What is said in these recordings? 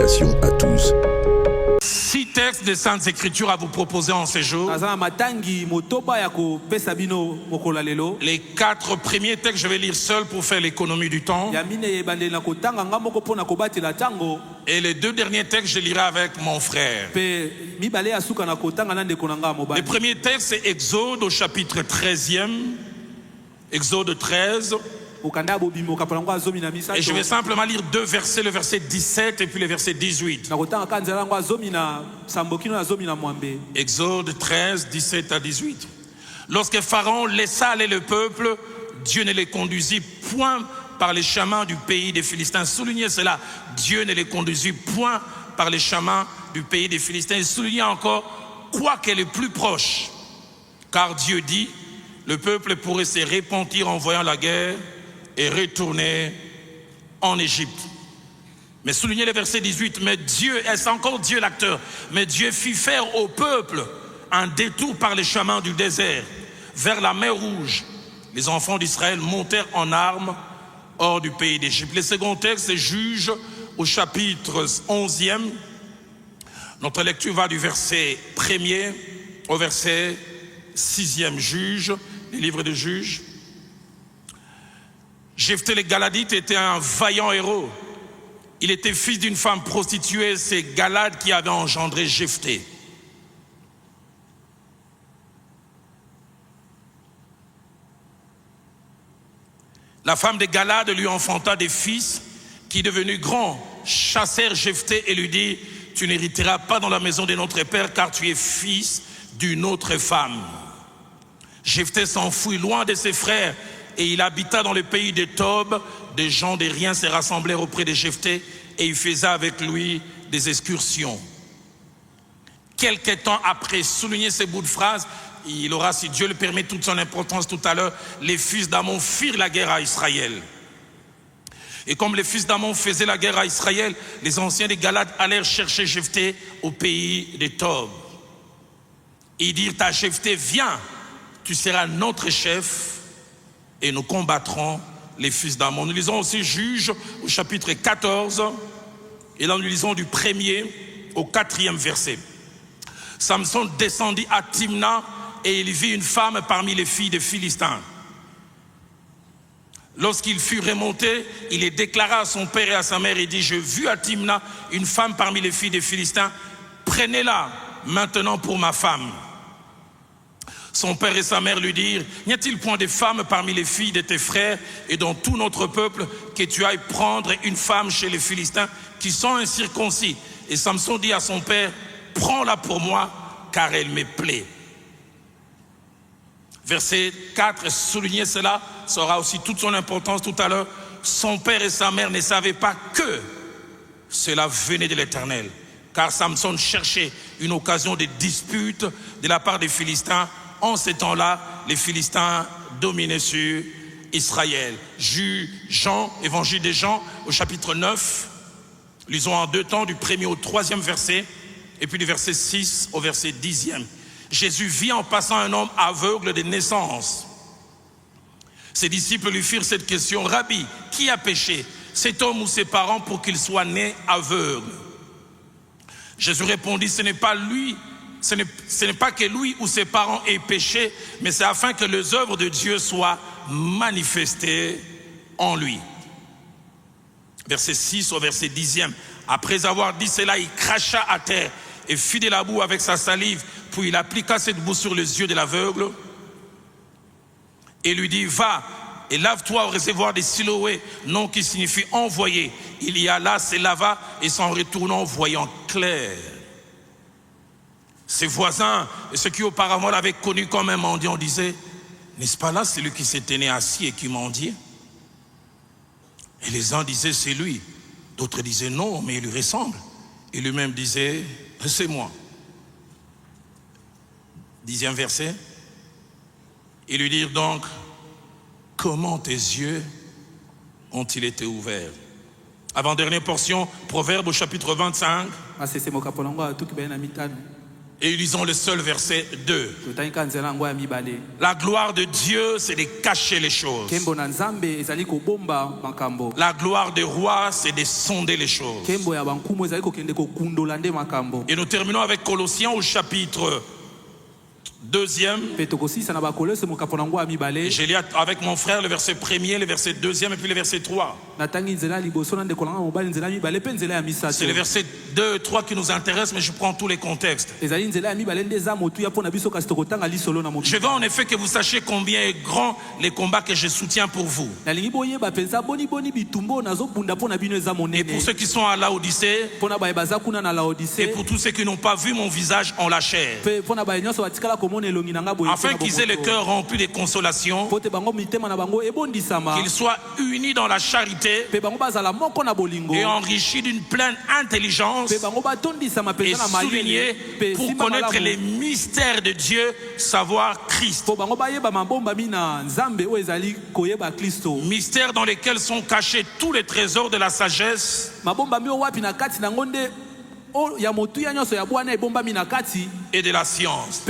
édification à tous. 6 textes des Saintes Écritures à vous proposer en ces jours. Les 4 premiers textes, je vais lire seul pour faire l'économie du temps. Et les 2 derniers textes, je lirai avec mon frère. Le premier texte, c'est Exode au chapitre 13e. Exode 13. Et je vais simplement lire 2 versets, le verset 17 et puis le verset 18. Exode 13, 17 à 18. Lorsque Pharaon laissa aller le peuple, Dieu ne les conduisit point par les chemins du pays des Philistins. Soulignez cela, Dieu ne les conduisit point par les chemins du pays des Philistins. Et soulignez encore, quoi qu'elle est plus proche. Car Dieu dit, le peuple pourrait se repentir en voyant la guerre et retourner en Égypte. Mais soulignez le verset 18, mais Dieu, c'est encore Dieu l'acteur, mais Dieu fit faire au peuple un détour par les chemins du désert, vers la mer Rouge. Les enfants d'Israël montèrent en armes hors du pays d'Égypte. Le second texte, c'est Juges au chapitre 11e. Notre lecture va du verset 1er au verset 6e. Juges, les livres de Juges. Jephthé le Galadite était un vaillant héros. Il était fils d'une femme prostituée, c'est Galad qui avait engendré Jephthé. La femme de Galad lui enfanta des fils qui, devenus grands, chassèrent Jephthé et lui dit, tu n'hériteras pas dans la maison de notre père car tu es fils d'une autre femme. Jephthé s'enfuit loin de ses frères et il habita dans le pays de Tob. Des gens de rien se rassemblèrent auprès de Jephthé et il faisait avec lui des excursions. Quelque temps après, souligner ces bouts de phrases, il aura, si Dieu le permet, toute son importance tout à l'heure, les fils d'Amon firent la guerre à Israël. Et comme les fils d'Amon faisaient la guerre à Israël, les anciens de Galad allèrent chercher Jephthé au pays de Tob. Et ils dirent à Jephthé, viens, tu seras notre chef et nous combattrons les fils d'Amon. Nous lisons aussi Juges au chapitre 14 et là nous lisons du 1er au 4e verset. Samson descendit à Timna et il vit une femme parmi les filles des Philistins. Lorsqu'il fut remonté, il les déclara à son père et à sa mère et dit, j'ai vu à Timna une femme parmi les filles des Philistins, prenez-la maintenant pour ma femme. Son père et sa mère lui dirent, n'y a-t-il point de femmes parmi les filles de tes frères et dans tout notre peuple que tu ailles prendre une femme chez les Philistins qui sont incirconcis? Et Samson dit à son père, prends-la pour moi car elle me plaît. Verset 4, soulignez cela, ça aura aussi toute son importance tout à l'heure. Son père et sa mère ne savaient pas que cela venait de l'Éternel, car Samson cherchait une occasion de dispute de la part des Philistins. En ces temps-là, les Philistins dominaient sur Israël. Jean, évangile de Jean, au chapitre 9, lisons en 2 temps, du 1er au 3e verset, et puis du verset 6 au verset 10e. Jésus vit en passant un homme aveugle de naissance. Ses disciples lui firent cette question, Rabbi, qui a péché, cet homme ou ses parents, pour qu'il soit né aveugle? Jésus répondit, ce n'est pas que lui ou ses parents aient péché, mais c'est afin que les œuvres de Dieu soient manifestées en lui. Verset 6 au verset 10e. Après avoir dit cela, il cracha à terre et fit de la boue avec sa salive, puis il appliqua cette boue sur les yeux de l'aveugle et lui dit, va et lave-toi au réservoir des Siloé, nom qui signifie envoyé. Il y alla, se lava et s'en retournant voyant clair. Ses voisins et ceux qui auparavant l'avaient connu comme un mendiant disaient, n'est-ce pas là celui qui s'était né assis et qui mendiait? Et les uns disaient, c'est lui. D'autres disaient, non, mais il lui ressemble. Et lui-même disait, c'est moi. 10e verset. Ils lui dirent donc, comment tes yeux ont-ils été ouverts? Avant-dernière portion, Proverbe au chapitre 25. Et lisons le seul verset 2. La gloire de Dieu, c'est de cacher les choses. La gloire des rois, c'est de sonder les choses. Et nous terminons avec Colossiens au chapitre 2e. J'ai lu avec mon frère le verset 1er, le verset 2e et puis le verset 3. C'est le verset 2 et 3 qui nous intéresse, mais je prends tous les contextes. Je veux en effet que vous sachiez combien est grand les combats que je soutiens pour vous. Et pour ceux qui sont à Laodicée, et pour tous ceux qui n'ont pas vu mon visage en la chair, afin qu'ils aient le cœur rempli de consolation, qu'ils soient unis dans la charité et enrichis d'une pleine intelligence et soulignés pour connaître les mystères de Dieu, savoir Christ. Mystères dans lesquels sont cachés tous les trésors de la sagesse et de la science.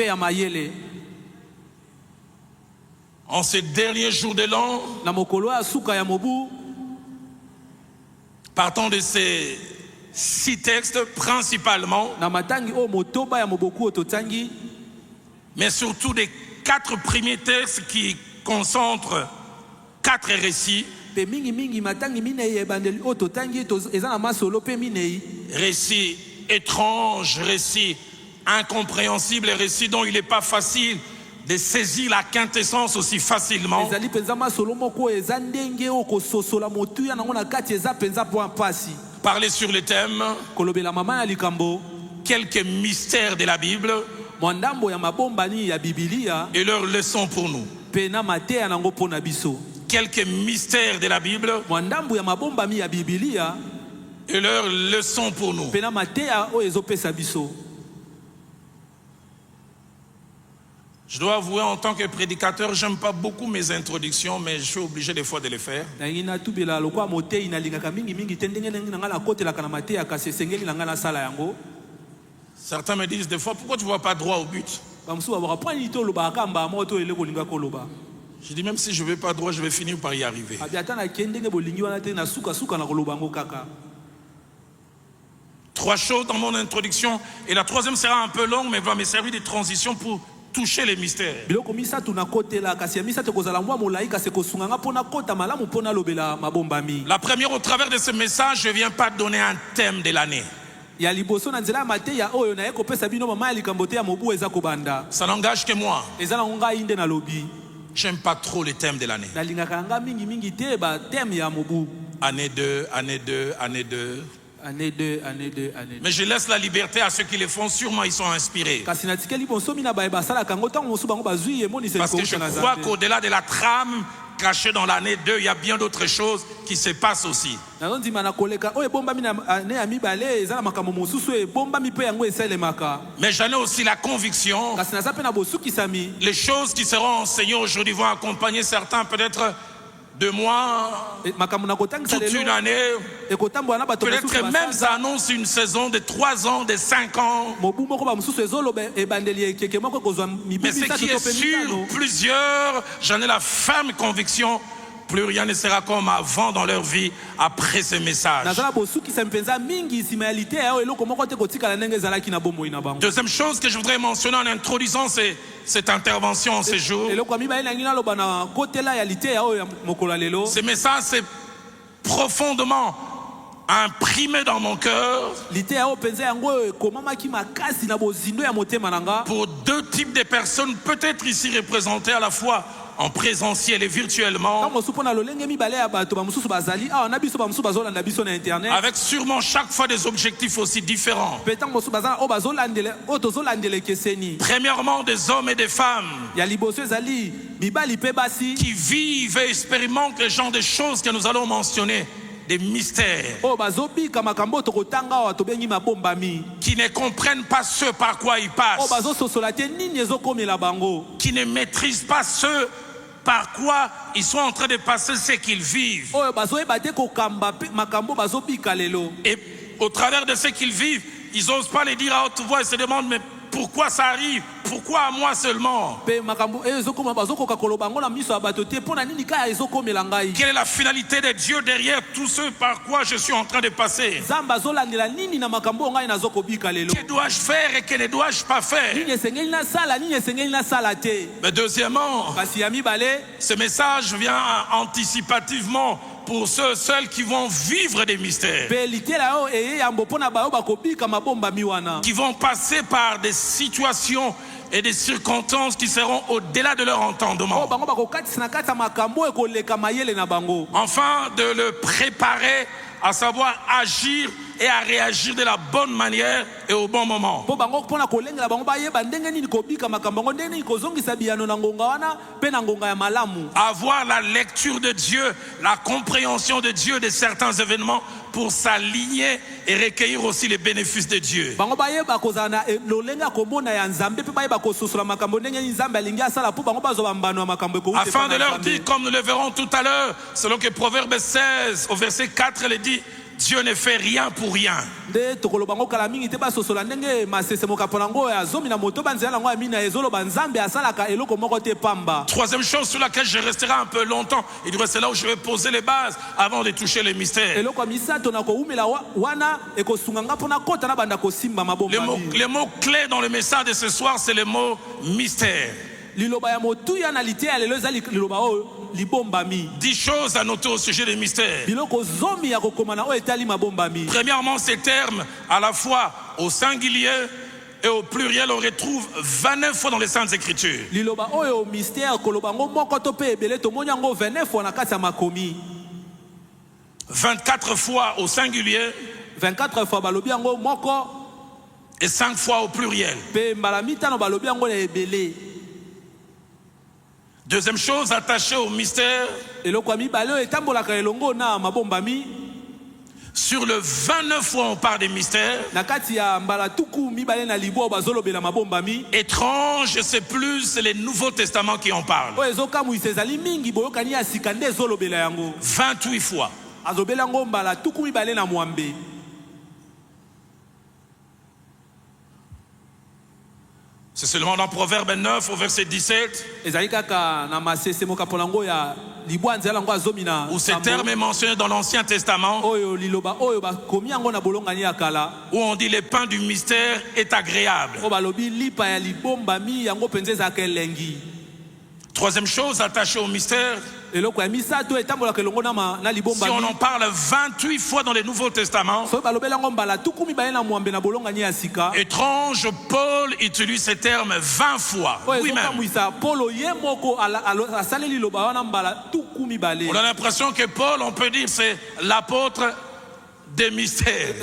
En ces derniers jours de l'an, partant de ces 6 textes principalement, mais surtout des 4 premiers textes qui concentrent 4 récits. Récits étranges, récits incompréhensibles, récits dont il n'est pas facile de saisir la quintessence aussi facilement. Parler sur le thème quelques mystères de la Bible et leurs leçons pour nous. Quelques mystères de la Bible et leurs leçons pour nous. Je dois avouer, en tant que prédicateur, j'aime pas beaucoup mes introductions, mais je suis obligé des fois de les faire. Certains me disent des fois, pourquoi tu ne vas pas droit au but? Je dis, même si je ne vais pas droit, je vais finir par y arriver. 3 choses dans mon introduction, et la 3e sera un peu longue, mais va me servir de transition pour toucher les mystères. La première, au travers de ce message, je ne viens pas donner un thème de l'année. Ça n'engage que moi. J'aime pas trop les thèmes de l'année. Année 2, année 2, année 2. Année 2, année 2, année 2. Mais je laisse la liberté à ceux qui le font, sûrement ils sont inspirés. Parce que je crois qu'au-delà de la trame cachée dans l'année 2, il y a bien d'autres choses qui se passent aussi. Mais j'en ai aussi la conviction, les choses qui seront enseignées aujourd'hui vont accompagner certains peut-être de mois, toute une année, peut-être même ça annonce une saison de 3 ans, de 5 ans. Mais ce qui est sûr, plusieurs, j'en ai la ferme conviction, plus rien ne sera comme avant dans leur vie après ce message. Deuxième chose que je voudrais mentionner en introduisant cette intervention en ce jour, ce message c'est profondément imprimé dans mon cœur pour 2 types de personnes peut-être ici représentées à la fois en présentiel et virtuellement, avec sûrement chaque fois des objectifs aussi différents. Premièrement, des hommes et des femmes qui vivent et expérimentent les genres de choses que nous allons mentionner, des mystères, qui ne comprennent pas ce par quoi ils passent, qui ne maîtrisent pas ce par quoi ils sont en train de passer ce qu'ils vivent. Et au travers de ce qu'ils vivent, ils n'osent pas les dire à haute voix et se demandent, mais pourquoi ça arrive? Pourquoi à moi seulement? Quelle Quelle est la finalité de Dieu derrière tout ce par quoi je suis en train de passer? Que dois-je faire et que ne dois-je pas faire? Mais deuxièmement, ce message vient anticipativement pour ceux seuls qui vont vivre des mystères, qui vont passer par des situations et des circonstances qui seront au-delà de leur entendement, afin de le préparer à savoir agir et à réagir de la bonne manière et au bon moment. Avoir la lecture de Dieu, la compréhension de Dieu de certains événements pour s'aligner et recueillir aussi les bénéfices de Dieu. Afin de leur dire, comme nous le verrons tout à l'heure, selon que Proverbe 16 au verset 4 le dit, Dieu ne fait rien pour rien. Troisième chose sur laquelle je resterai un peu longtemps, et c'est là où je vais poser les bases avant de toucher les mystères. Le mot clé dans le message de ce soir, c'est le mot mystère. 10 choses à noter au sujet des mystères. Premièrement, ces termes, à la fois au singulier et au pluriel, on retrouve 29 fois dans les Saintes Écritures. 24 fois au singulier et 5 fois au pluriel. Deuxième chose attachée au mystère, sur le 29 fois on parle des mystères. Étrange, c'est plus les Nouveaux Testaments qui en parlent. 28 fois. C'est seulement dans Proverbe 9 au verset 17 où ce terme est mentionné dans l'Ancien Testament, où on dit le pain du mystère est agréable. Troisième chose attachée au mystère, si on en parle 28 fois dans les Nouveaux Testaments, étrange, Paul utilise ce terme 20 fois. Oui-même. On a l'impression que Paul, on peut dire, c'est l'apôtre des mystères.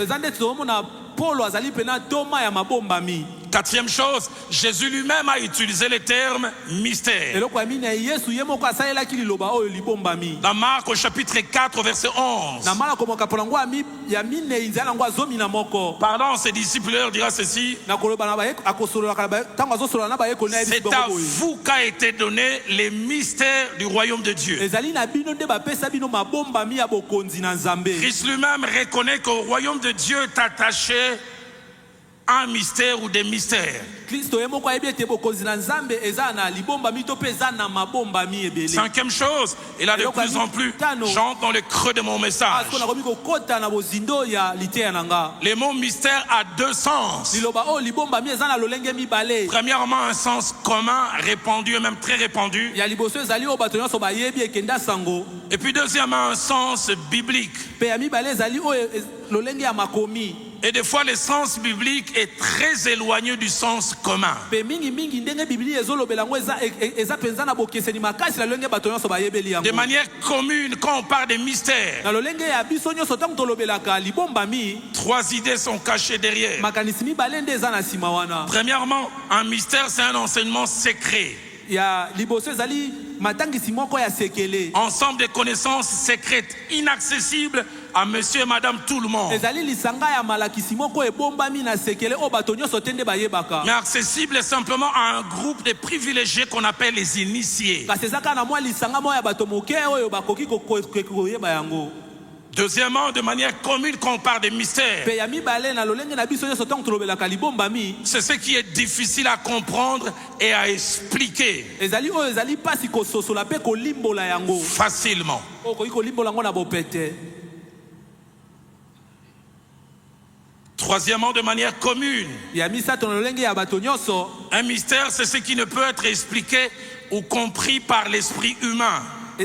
Quatrième chose, Jésus lui-même a utilisé le terme mystère. Dans Marc au chapitre 4 verset 11, pardon, ses disciples leur dira ceci: c'est à vous qu'a été donné les mystères du royaume de Dieu. Christ lui-même reconnaît qu'au royaume de Dieu est attaché un mystère ou des mystères. Cinquième chose, et là de plus en plus, j'entre dans le creux de mon message. Les mots mystère a deux sens. Premièrement, un sens commun, répandu et même très répandu. Et puis deuxièmement, un sens biblique. Et des fois, le sens biblique est très éloigné du sens commun. De manière commune, quand on parle des mystères, trois idées sont cachées derrière. Premièrement, un mystère, c'est un enseignement secret. Ensemble de connaissances secrètes, inaccessibles à monsieur et madame tout le monde, mais accessible simplement à un groupe de privilégiés qu'on appelle les initiés. Deuxièmement, de manière commune, quand on parle des mystères, pe ya mibale na lolenge na biso nyonso ntango tolobelaka libombami c'est ce qui est difficile à comprendre et à expliquer ezali oyo ezali mpasi kososola mpe kolimbola yango facilement. okoki kolimbola yango na bopete. Troisièmement, de manière commune, ya misato na lolenge ya bato nyonso un mystère, c'est ce qui ne peut être expliqué ou compris par l'esprit humain.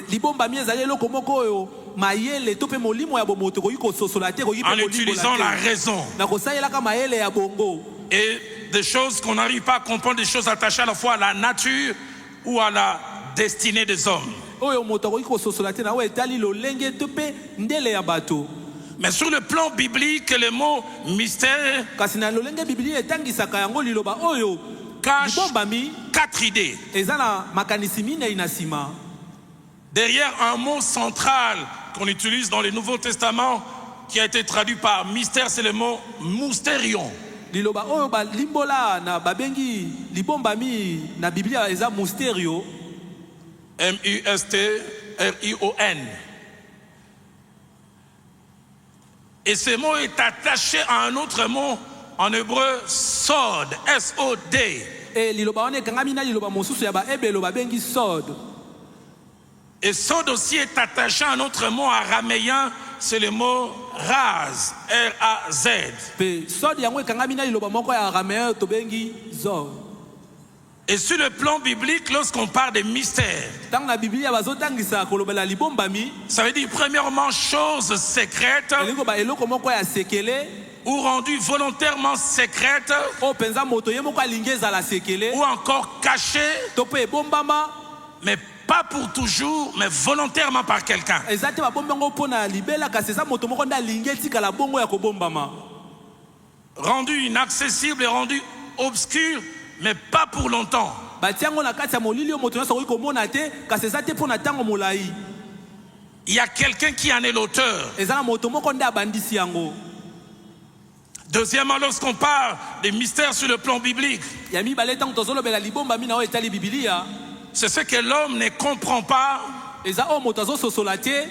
libombami ezali eloko moko oyo mayele to mpe molimo ya bomoto koki kososola te koki En mpe utilisant la kolimbola te raison na kosalelaka mayele ya bongo et des choses qu'on n'arrive pas à comprendre, des choses attachées à la fois à la nature ou à la destinée des hommes. oyo moto akoki kososola te na oyo etali lolenge to mpe ndele ya bato. Mais sur le plan biblique, le mot mystère kasi na lolenge biblia etangisaka yango liloba oyo cache libombami 4 idées. eza na makanisi minei na nsima. Derrière un mot central qu'on utilise dans le Nouveau Testament, qui a été traduit par mystère, c'est le mot mousterion. liloba oyo balimbola na babengi libombami na biblia eza musterio, M-U-S-T-R-I-O-N. Et ce mot est attaché à un autre mot en hébreu, sod, S-O-D. e liloba wana ekangami na liloba mosusu ya baebelo babengi sod. Et sod aussi est attaché à un autre mot araméen, c'est le mot raz, R-A-Z. pe sod yango ekangami na liloba moko ya araméen tobengi zod. Et sur le plan biblique, lorsqu'on parle des mystères, ntango na biblia bazotangisa kolobela libombami ça veut dire premièrement chose secrète elingi koba eloko moko ya sekele ou rendue volontairement secrète oyo mpenza moto ye moko alingi ezala sekele ou encore cachée, to mpe ebombama mais pas pour toujours, mais volontairement par quelqu'un. eza te babombi yango mpo na libela kasi eza moto moko nde alingi etikala bongo ya kobombama. Rendue inaccessible et rendue obscure, mais pas pour longtemps. batia yango na kati ya molili oyo moto nyonso akoki komona te kasi eza te mpo na ntango molai. Il y a quelqu'un qui en est l'auteur. eza na moto moko nde abandisi yango. Deuxièmement, lorsqu'on parle des mystères sur le plan biblique, ya mibale ntango tozolobela libombami na oyo etali bibilia c'est ce que l'homme ne comprend pas eza oyo moto azososola te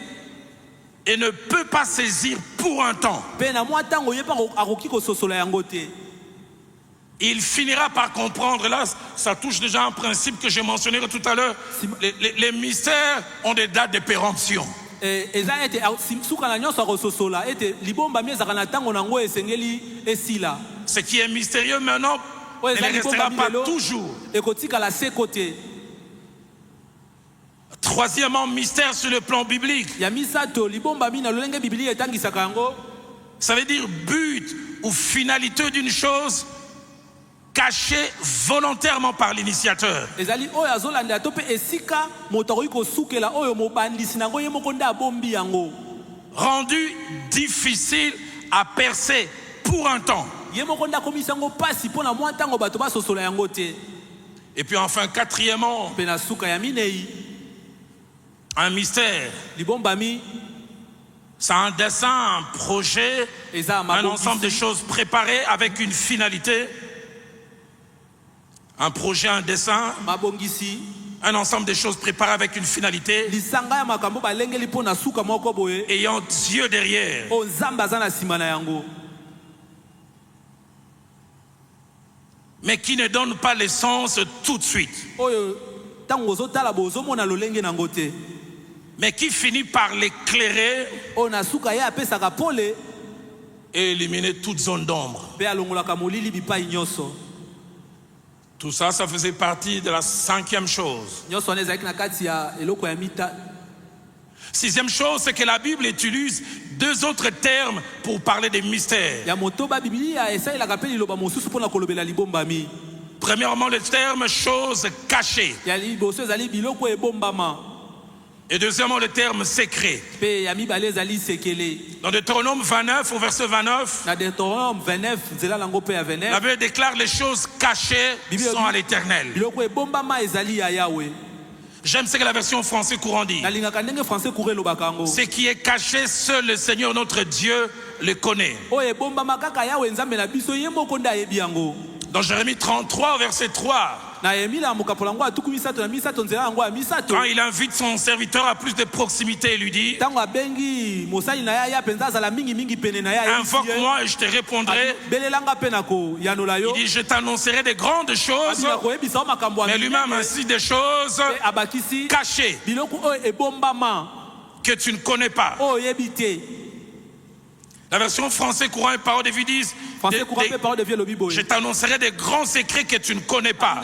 et ne peut pas saisir pour un temps. mpe na mwa ntango ye mpe akoki kososola yango te. Il finira par comprendre. Là, ça touche déjà un principe que j'ai mentionné tout à l'heure. Les mystères ont des dates de péremption. eza ete suka na nyonso akososola ete libombami ezalaka na ntango nango esengeli esila. Ce qui est mystérieux maintenant oyo ne eza le restera libombami pas lelo toujours. ekotikala seko te. Troisièmement, mystère sur le plan biblique. ya misato libombami na lolenge biblia etangisaka yango Ça veut dire but ou finalité d'une chose cachée volontairement par l'initiateur. ezali oyo azolandela to mpe esika moto akoki kosukela oyo mobandisi nango ye moko nde abombi yango. Rendu difficile à percer pour un temps. ye moko nde akomisi yango mpasi mpo na mwa ntango bato basosola yango te. Et puis enfin, quatrièmement, mpe na suka ya minei un mystère. libombami C'est un dessin, un projet, eza un ensemble de mabongisi choses préparées avec une finalité. Un projet, un dessin, mabongisi un ensemble de choses préparées avec une finalité, lisanga ya makambo balengeli mpo na suka moko boye ayant Dieu derrière. oyo nzambe aza na nsima na yango. Mais qui ne donne pas l'essence tout de suite, oyo ntango ozotala bozomona lolenge nango te mais qui finit par l'éclairer oyo na suka ye apesaka pole et éliminer toute zone d'ombre. mpe alongolaka molili bipai nyonso. Tout ça, ça faisait partie de la 5e chose. nyonso wana ezalaki na kati ya eloko ya mita. 6e chose, c'est que la Bible utilise 2 autres termes pour parler des mystères. ya motoba biblia esalelaka mpe liloba mosusu mpo na kolobela libombami. Premièrement, le terme chose cachée. ya liboso ezali biloko ebombama Et deuxièmement, le terme secret. mpe ya mibale ezali sekele. Dans Deutéronome 29, au verset 29, na Deutéronome 29 nzela nango mpe ya la 29 Bible déclare les choses cachées sont à l'éternel. biloko ebombama ezali ya yawe. J'aime ce que la version française courant dit. nalingaka ndenge français cour elobaka yango Ce qui est caché, seul le Seigneur notre Dieu le connaît. oyo ebombama kaka yawe nzambe na biso ye moko nde ayebi yango. Dans Jérémie 33, au verset 3, Quand il invite son serviteur à plus de proximité, il lui dit, invoque-moi et je te répondrai. Il dit, je t'annoncerai des grandes choses, mais lui-même ainsi des choses cachées que tu ne connais pas. La version française courant et parole de vie disent, je t'annoncerai des grands secrets que tu ne connais pas.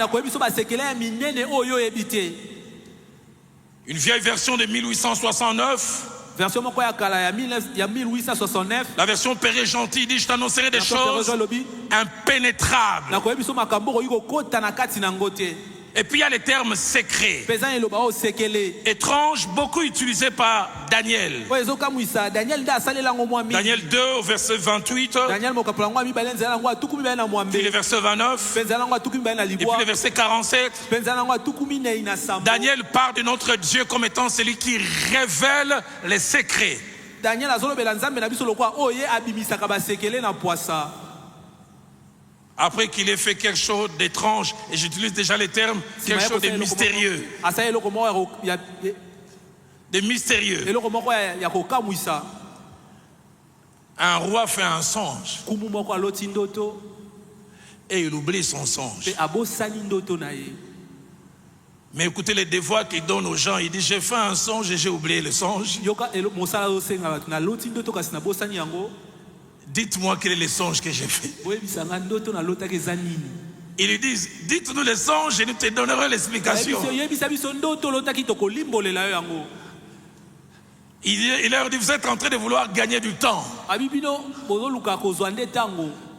Une vieille version de 1869. La version Père Gentil dit, je t'annoncerai des choses impénétrables. Et puis il y a les termes secrets, étranges, beaucoup utilisés par Daniel. Daniel 2 au verset 28, puis le verset 29, et puis le verset 47. Daniel parle de notre Dieu comme étant celui qui révèle les secrets. Après qu'il ait fait quelque chose d'étrange, et j'utilise déjà les termes, quelque chose de mystérieux. De mystérieux. Un roi fait un songe. Et il oublie son songe. Mais écoutez les devoirs qu'il donne aux gens. Il dit, j'ai fait un songe et j'ai oublié le songe. Dites-moi quel est le songe que j'ai fait. Ils lui disent, dites-nous le songe et nous te donnerons l'explication. Il leur dit, vous êtes en train de vouloir gagner du temps.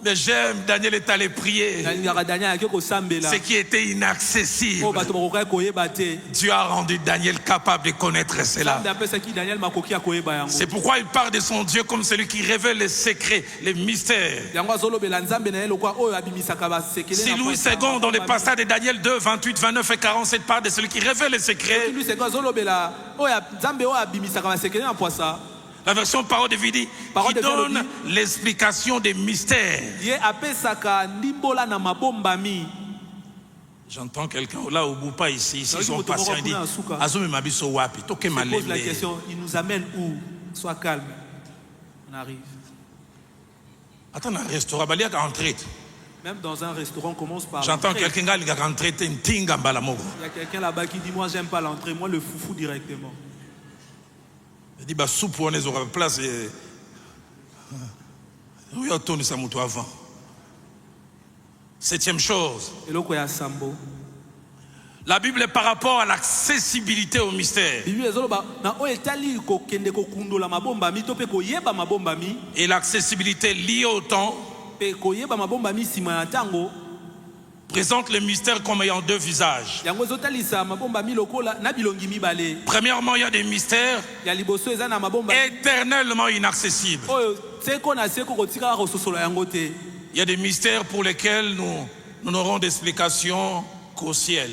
Mais j'aime, Daniel est allé prier. Ce qui était inaccessible. Dieu a rendu Daniel capable de connaître cela. C'est pourquoi il parle de son Dieu comme celui qui révèle les secrets, les mystères. Si Louis II, dans le passage de Daniel 2, 28, 29 et 47, parle de celui qui révèle les secrets, la version parole de vie dit, qui donne l'explication des mystères. J'entends quelqu'un là au bout, pas ici, ils sont patients, il dit, pose la question, il nous amène où? Sois calme, on arrive. Attends, un restaurant, même dans un restaurant, on commence par. J'entends quelqu'un qui a rentré, il y a quelqu'un là-bas qui dit, moi j'aime pas l'entrée, moi le foufou directement. Il dit, bah, soupe, on est au place. Oui, on tourne ça avant. Septième chose. La Bible est par rapport à l'accessibilité au mystère. Et l'accessibilité liée au temps présente le mystère comme ayant deux visages. Premièrement, il y a des mystères éternellement inaccessibles. Il y a des mystères pour lesquels nous n'aurons d'explication qu'au ciel.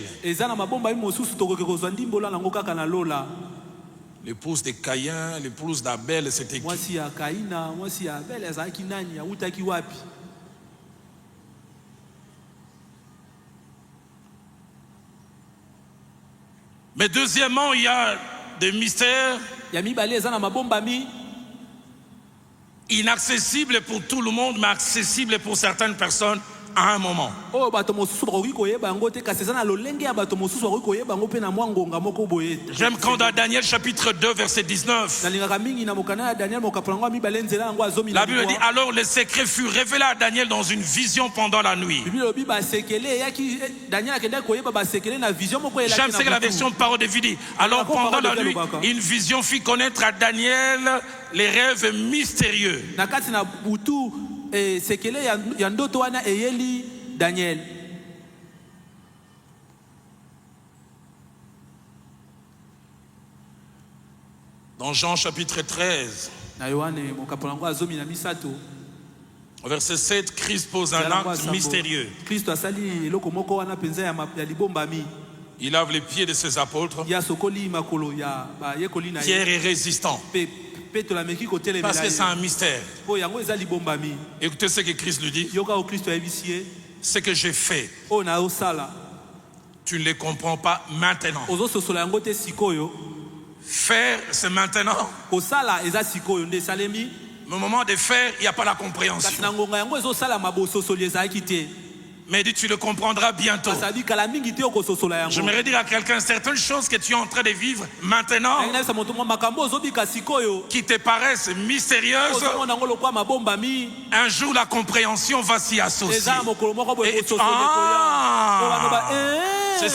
L'épouse de Caïn, l'épouse d'Abel, c'était qui? Mais deuxièmement, il y a des mystères inaccessibles pour tout le monde, mais accessibles pour certaines personnes à un moment. J'aime quand dans Daniel chapitre 2 verset 19, la Bible dit, alors le secret fut révélé à Daniel dans une vision pendant la nuit. J'aime ce que la version parole de vie dit, alors pendant la nuit, une vision fit connaître à Daniel les rêves mystérieux. Daniel. Dans Jean chapitre 13, au verset 7, Christ pose un acte mystérieux. Il lave les pieds de ses apôtres. Pierre est résistant. Parce que c'est un mystère. Écoutez ce que Christ lui dit. Ce que j'ai fait, Tu ne les comprends pas maintenant. ozososola yango te sikoyo. Faire, c'est maintenant. Kosala eza sikoyo nde salemi. Mais au moment de faire, il n'y a pas la compréhension. Kasi na ngonga yango ezosala mabososoli ezalaki te. Mais dis, tu le comprendras bientôt. Kasadi kala mingi te okososola yango. J'aimerais dire à quelqu'un certaines choses que tu es en train de vivre maintenant Nayesa moto mwa makambo ozobika sikoyo. qui te paraissent mystérieuses. Ozomona yango lokwa mabombami. Un jour, la compréhension va s'y associer. Eza mokolo moko boye Et kososola koya. Owano ba c'est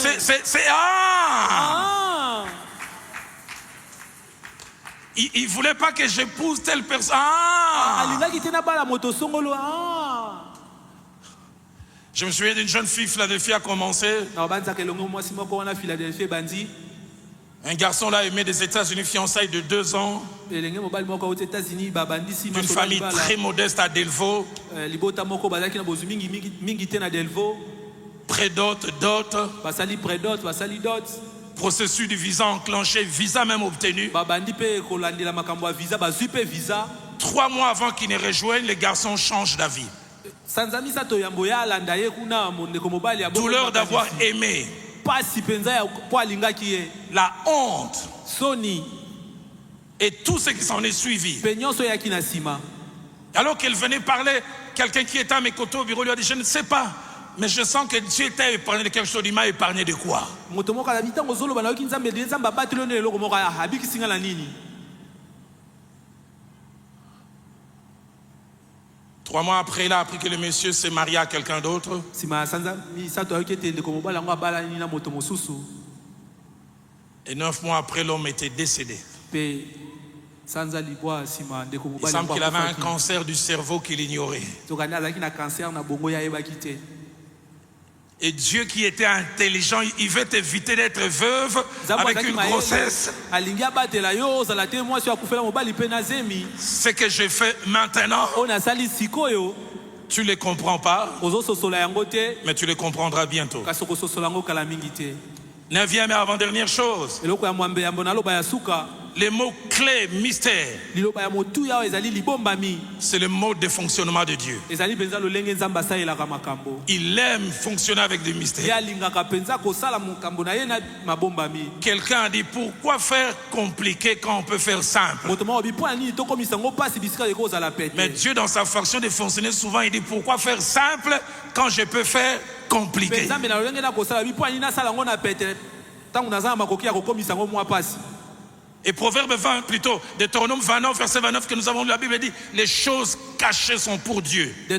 Il ne voulait pas que j'épouse telle personne. Alingaki te na bala moto songolo. Je me souviens d'une jeune fille, Philadelphie a commencé. Un garçon là aimé des États-Unis, fiançailles de 2 ans. D'une famille très modeste à Delvaux. Prédote, dot. Processus du visa enclenché, visa même obtenu. 3 mois avant qu'il ne rejoigne, les garçons changent d'avis. Douleur d'avoir aimé. La honte. Et tout ce qui s'en est suivi. Alors qu'elle venait parler, quelqu'un qui était à mes côtés au bureau lui a dit, je ne sais pas, mais je sens que Dieu t'a épargné de quelque chose. Il m'a épargné de quoi? 3 mois après, il a appris que le monsieur s'est marié à quelqu'un d'autre. Et 9 mois après, l'homme était décédé. Il semble qu'il avait un cancer du cerveau qu'il ignorait. Et Dieu qui était intelligent, il veut t'éviter d'être veuve avec une grossesse. Ce que je fais maintenant, tu ne les comprends pas, mais tu les comprendras bientôt. 9e et avant-dernière chose, les mots clés, mystère, c'est le mode de fonctionnement de Dieu. Il aime fonctionner avec des mystères. Quelqu'un a dit, pourquoi faire compliqué quand on peut faire simple? Mais Dieu, dans sa façon de fonctionner, souvent il dit, pourquoi faire simple quand je peux faire compliqué? Et Proverbe 20, plutôt, Deutéronome 29, verset 29 que nous avons lu, la Bible dit, les choses cachées sont pour Dieu. Et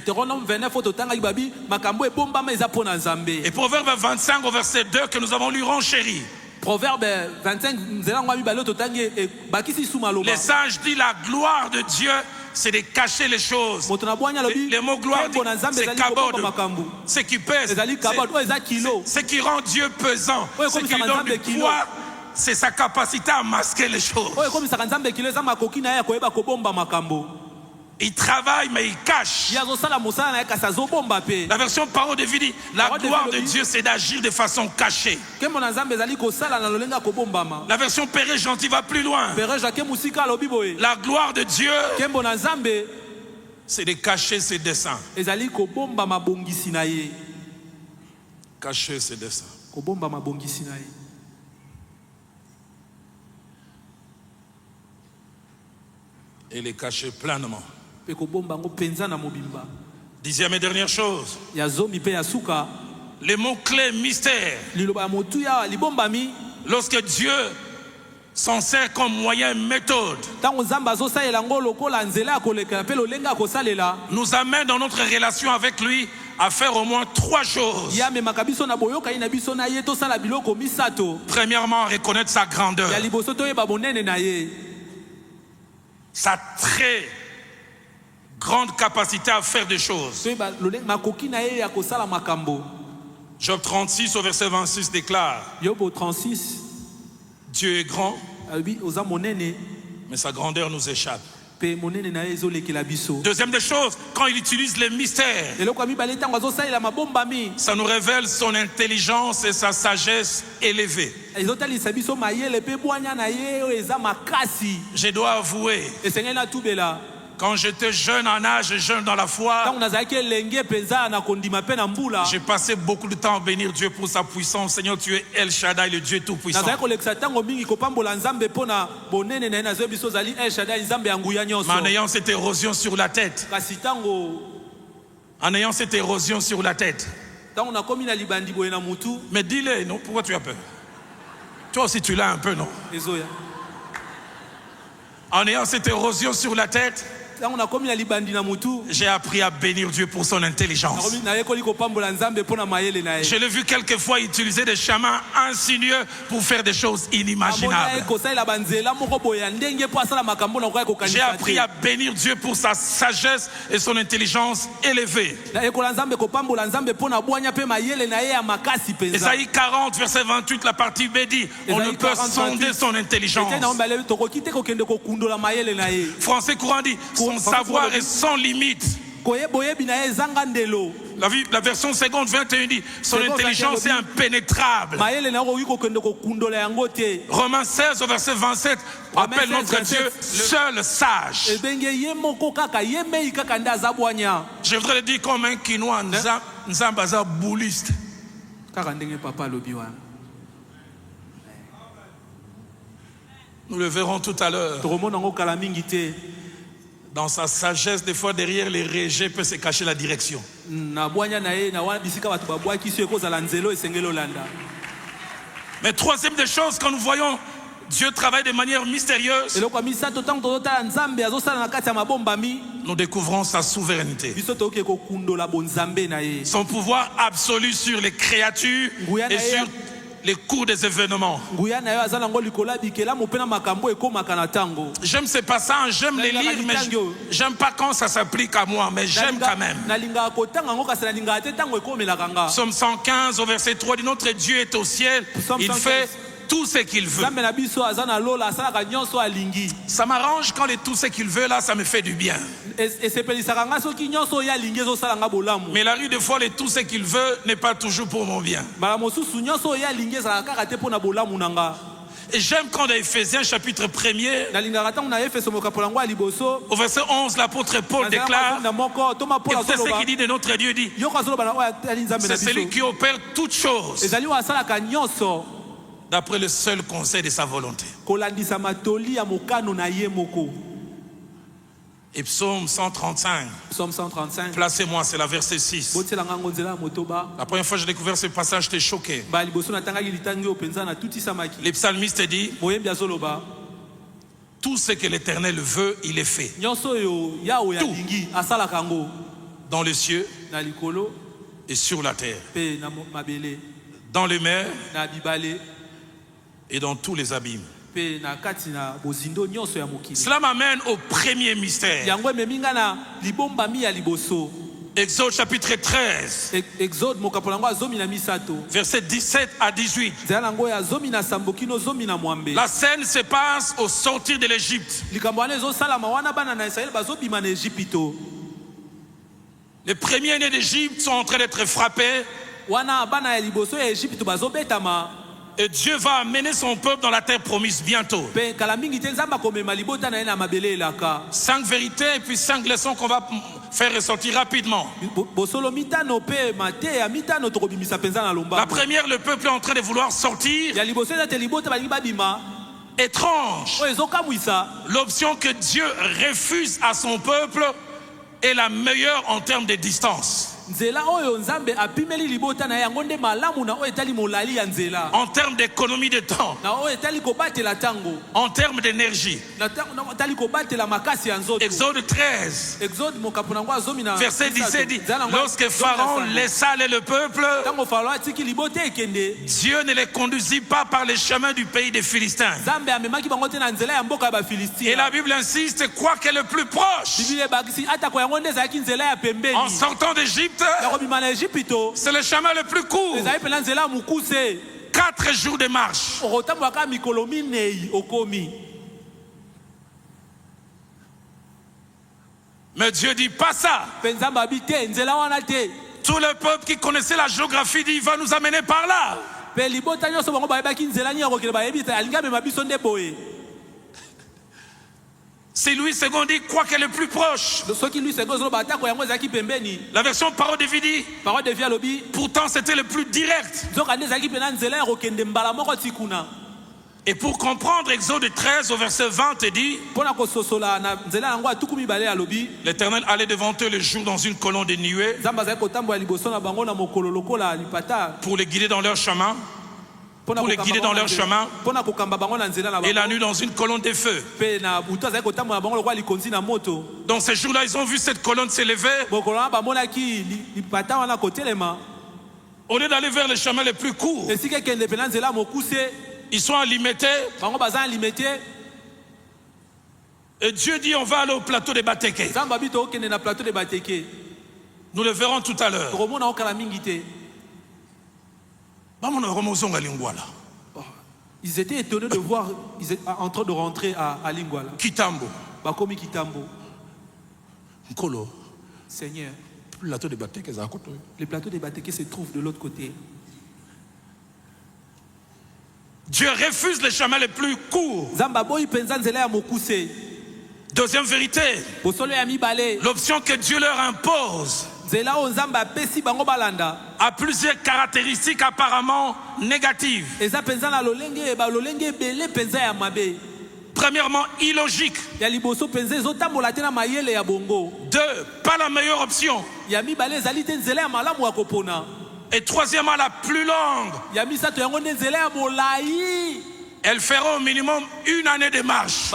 Proverbe 25 au verset 2 que nous avons lu, renchéri. Proverbe 25, les sages disent la gloire de Dieu, c'est de cacher les choses. Les mots gloire, c'est kabod, ce qui pèse, ce qui rend Dieu pesant, ce qui lui donne du poids. C'est sa capacité à masquer les choses. Il travaille mais il cache. La version parole de vie dit, la gloire de Dieu c'est d'agir de façon cachée. La version Père gentil va plus loin. La gloire de Dieu c'est de cacher ses desseins. Cacher ses desseins. Et les cacher pleinement. 10e et dernière chose. Les mots clés mystères. Lorsque Dieu s'en sert comme moyen méthode, nous amène dans notre relation avec lui à faire au moins 3 choses. Premièrement, reconnaître sa grandeur. Sa très grande capacité à faire des choses. Job 36 au verset 26 déclare, Dieu est grand, mais sa grandeur nous échappe. Deuxième des choses, quand il utilise les mystères, ça nous révèle son intelligence et sa sagesse élevée. Je dois avouer Quand j'étais jeune en âge et jeune dans la foi, j'ai passé beaucoup de temps à bénir Dieu pour sa puissance. Seigneur, tu es El Shaddai, le Dieu tout-puissant. Mais en ayant cette érosion sur la tête, mais dis-le, non, pourquoi tu as peur? Toi aussi tu l'as un peu, non? En ayant cette érosion sur la tête, j'ai appris à bénir Dieu pour son intelligence. Je l'ai vu quelquefois utiliser des chemins insinueux pour faire des choses inimaginables. J'ai appris à bénir Dieu pour sa sagesse et son intelligence élevée. Ésaïe 40, verset 28, la partie B dit, on ne peut sonder son intelligence. Français courant dit, son savoir est sans limite. La version seconde 21 dit, son intelligence est impénétrable. Romains 16 au verset 27 appelle notre Dieu seul sage. Je voudrais le dire comme un Quinois, Nzambaza bouliste. Nous le verrons tout à l'heure. Dans sa sagesse, des fois derrière les rejets peut se cacher la direction. Mais troisième des choses, quand nous voyons Dieu travaille de manière mystérieuse, nous découvrons sa souveraineté, son pouvoir absolu sur les créatures et sur les cours des événements. J'aime ces passages, j'aime les lire, mais j'aime pas quand ça s'applique à moi, mais j'aime quand même. Psaume 115 au verset 3 dit, notre Dieu est au ciel, il fait tout ce qu'il veut. Ça m'arrange quand les tout ce qu'il veut là, ça me fait du bien. Mais la rue des fois, les tout ce qu'il veut n'est pas toujours pour mon bien. Et j'aime quand dans Ephésiens chapitre 1er, au verset 11, l'apôtre Paul déclare, et c'est ce qu'il dit de notre Dieu, dit, c'est celui qui opère toutes choses d'après le seul conseil de sa volonté. Et psaume 135, placez-moi, c'est la verset 6. La première fois que j'ai découvert ce passage, j'étais choqué. Les psalmistes disent, tout ce que l'Éternel veut, il est fait. Tout. Dans les cieux et sur la terre, dans les mers et dans tous les abîmes. Cela m'amène au premier mystère. Exode chapitre 13, versets 17 à 18. La scène se passe au sortir de l'Égypte. Les premiers-nés d'Égypte sont en train d'être frappés. Et Dieu va amener son peuple dans la terre promise bientôt. 5 vérités et puis 5 leçons qu'on va faire ressortir rapidement. La première, le peuple est en train de vouloir sortir. Étrange. L'option que Dieu refuse à son peuple est la meilleure en termes de distance. En termes d'économie de temps, en termes d'énergie. Exode 13, verset 17 dit, lorsque Pharaon laissa aller le peuple, Dieu ne les conduisit pas par les chemins du pays des Philistins. Et la Bible insiste, quoi qu'elle est le plus proche, en sortant d'Égypte, c'est le chemin le plus court. 4 jours de marche. Mais Dieu dit pas ça. Tout le peuple qui connaissait la géographie dit, il va nous amener par là. C'est Louis II dit quoi qu'elle est plus proche. La version Parole de vie dit pourtant c'était le plus direct. Et pour comprendre Exode 13 au verset 20 dit l'Éternel allait devant eux le jour dans une colonne de nuée pour les guider dans leur chemin. Pour les guider dans leur chemin, et la nuit dans une colonne de feu. Dans ces jours-là, ils ont vu cette colonne s'élever. Au lieu d'aller vers les chemins les plus courts, ils sont limités. Et Dieu dit on va aller au plateau de Bateke. Nous le verrons tout à l'heure. Ils étaient étonnés de voir, ils étaient en train de rentrer à Lingwala. Kitambo. Bakomi Kitambo. Nkolo. Seigneur. Le plateau de Bateke se trouve de l'autre côté. Dieu refuse les chemins les plus courts. Deuxième vérité. L'option que Dieu leur impose a plusieurs caractéristiques apparemment négatives. Premièrement, illogique. 2, pas la meilleure option. Et troisièmement, la plus longue. Elles feront au minimum 1 année de marche.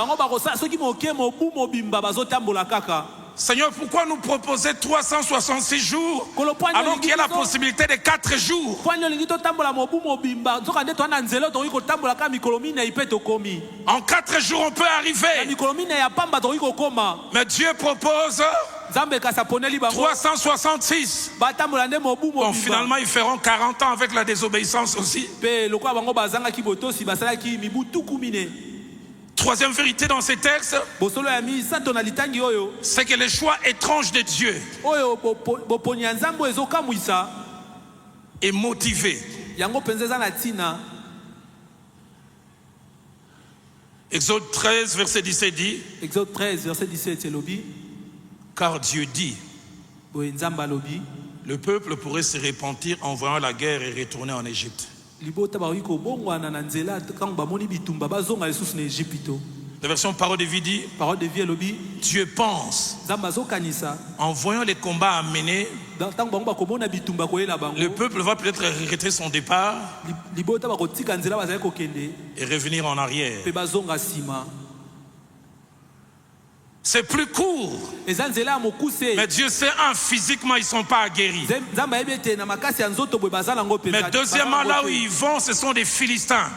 Seigneur, pourquoi nous proposer 366 jours alors qu'il y a la possibilité de 4 jours? En 4 jours, on peut arriver. Mais Dieu propose 366. Bon, finalement, ils feront 40 ans avec la désobéissance aussi. Troisième vérité dans ces textes, c'est que le choix étrange de Dieu est motivé. Exode 13, verset 17 dit, Exode 13, verset 17, car Dieu dit, le peuple pourrait se repentir en voyant la guerre et retourner en Égypte. La version Parole de vie dit, Dieu pense, en voyant les combats à mener, le peuple va peut-être regretter son départ et revenir en arrière. C'est plus court. Mais Dieu sait, physiquement, ils ne sont pas guéris. Mais deuxièmement, là où ils vont, ce sont des Philistins.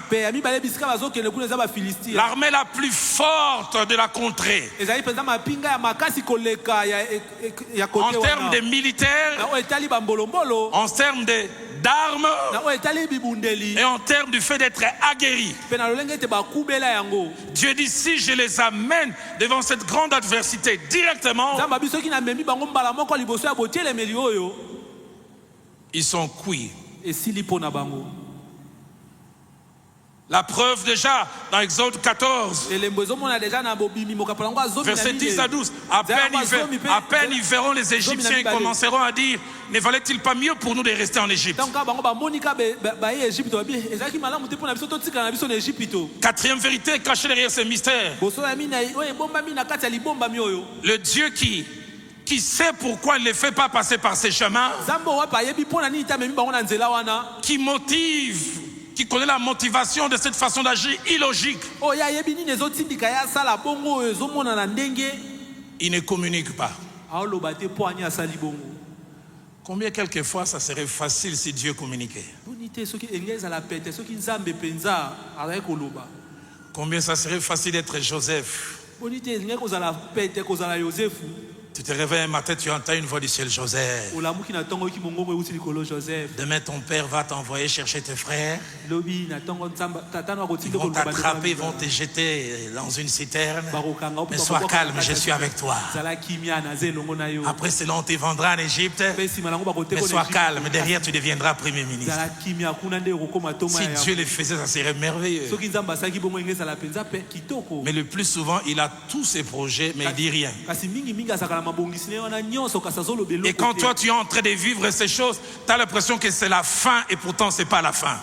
L'armée la plus forte de la contrée. En termes de militaires, en termes d'armes et en termes du fait d'être aguerris. Dieu dit, si je les amène devant cette grande adversité directement, ils sont cuits. La preuve déjà dans Exode 14, verset 10 à 12, à peine ils verront les Égyptiens, ils commenceront à dire, ne valait-il pas mieux pour nous de rester en Égypte? Quatrième vérité cachée derrière ce mystère, le Dieu qui sait pourquoi il ne les fait pas passer par ces chemins, qui connaît la motivation de cette façon d'agir illogique. Il ne communique pas. Combien quelquefois ça serait facile si Dieu communiquait? Combien ça serait facile d'être Joseph? Tu te réveilles un matin, tu entends une voix du ciel, Joseph. Demain, ton père va t'envoyer chercher tes frères. Ils vont t'attraper, ils vont te jeter dans une citerne. Mais sois calme, je suis avec toi. Après cela, on te vendra en Égypte. Mais sois calme, derrière, tu deviendras premier ministre. Si Dieu le faisait, ça serait merveilleux. Mais le plus souvent, il a tous ses projets, mais il ne dit rien. Et quand toi tu es en train de vivre ces choses, tu as l'impression que c'est la fin et pourtant ce n'est pas la fin.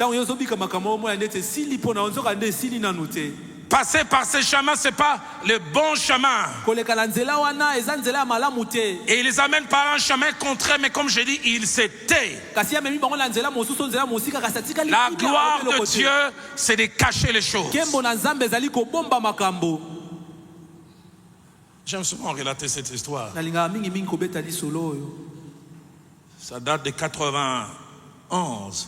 Passer par ces chemins, ce n'est pas le bon chemin. Et il les amène par un chemin contraire, mais comme je dis, il se tait. La gloire de Dieu, c'est de cacher les choses. J'aime souvent relater cette histoire. Ça date de 91.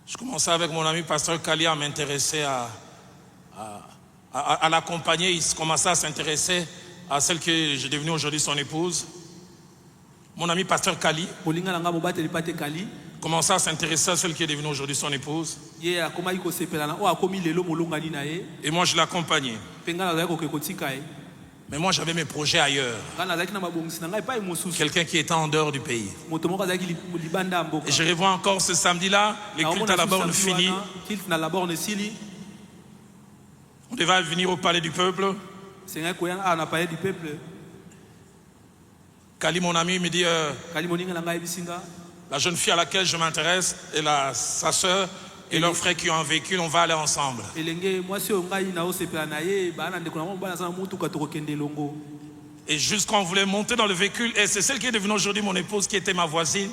Je commençais avec mon ami pasteur Kali à m'intéresser à l'accompagner. Il commençait à s'intéresser à celle que j'ai devenue aujourd'hui son épouse. Mon ami pasteur Kali commençait à s'intéresser à celle qui est devenue aujourd'hui son épouse. Et moi, je l'accompagnais. Mais moi, j'avais mes projets ailleurs. Quelqu'un qui était en dehors du pays. Et je revois encore ce samedi-là, le culte à la borne fini. On devait venir au palais du peuple. Kali, mon ami, me dit la jeune fille à laquelle je m'intéresse et sa soeur et leur frère qui ont un véhicule, on va aller ensemble. Et jusqu'on voulait monter dans le véhicule, et c'est celle qui est devenue aujourd'hui mon épouse, qui était ma voisine.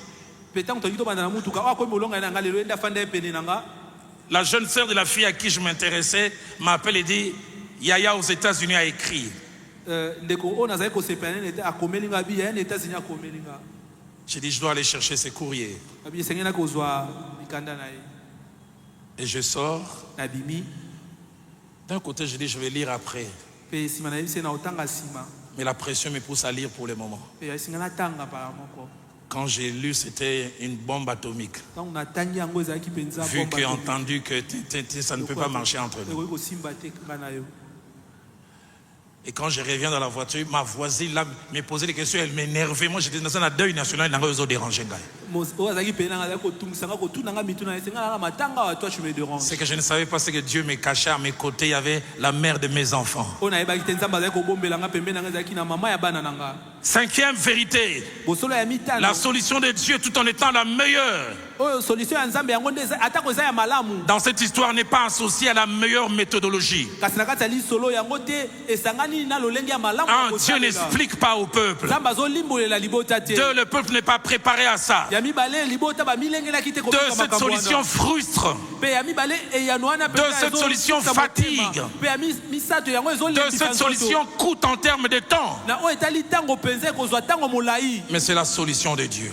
La jeune sœur de la fille à qui je m'intéressais m'appelle et dit, Yaya aux États-Unis a écrit. J'ai dit, je dois aller chercher ses courriers. Et je sors. D'un côté, je dis, je vais lire après. Mais la pression me pousse à lire pour le moment. Quand j'ai lu, c'était une bombe atomique. Vu que j'ai entendu que ça ne peut pas marcher entre nous. Et quand je reviens dans la voiture, ma voisine là me posait des questions, elle m'énervait. Moi j'étais dans un deuil national, elle n'a pas dérangé. Ce que je ne savais pas, c'est que Dieu me cachait à mes côtés, il y avait la mère de mes enfants. Cinquième vérité, la solution de Dieu tout en étant la meilleure. Dans cette histoire n'est pas associée à la meilleure méthodologie. Dieu n'explique pas au peuple. Le peuple n'est pas préparé à ça. Cette solution frustre. Cette solution fatigue. Cette solution coûte en termes de temps. Mais c'est la solution de Dieu.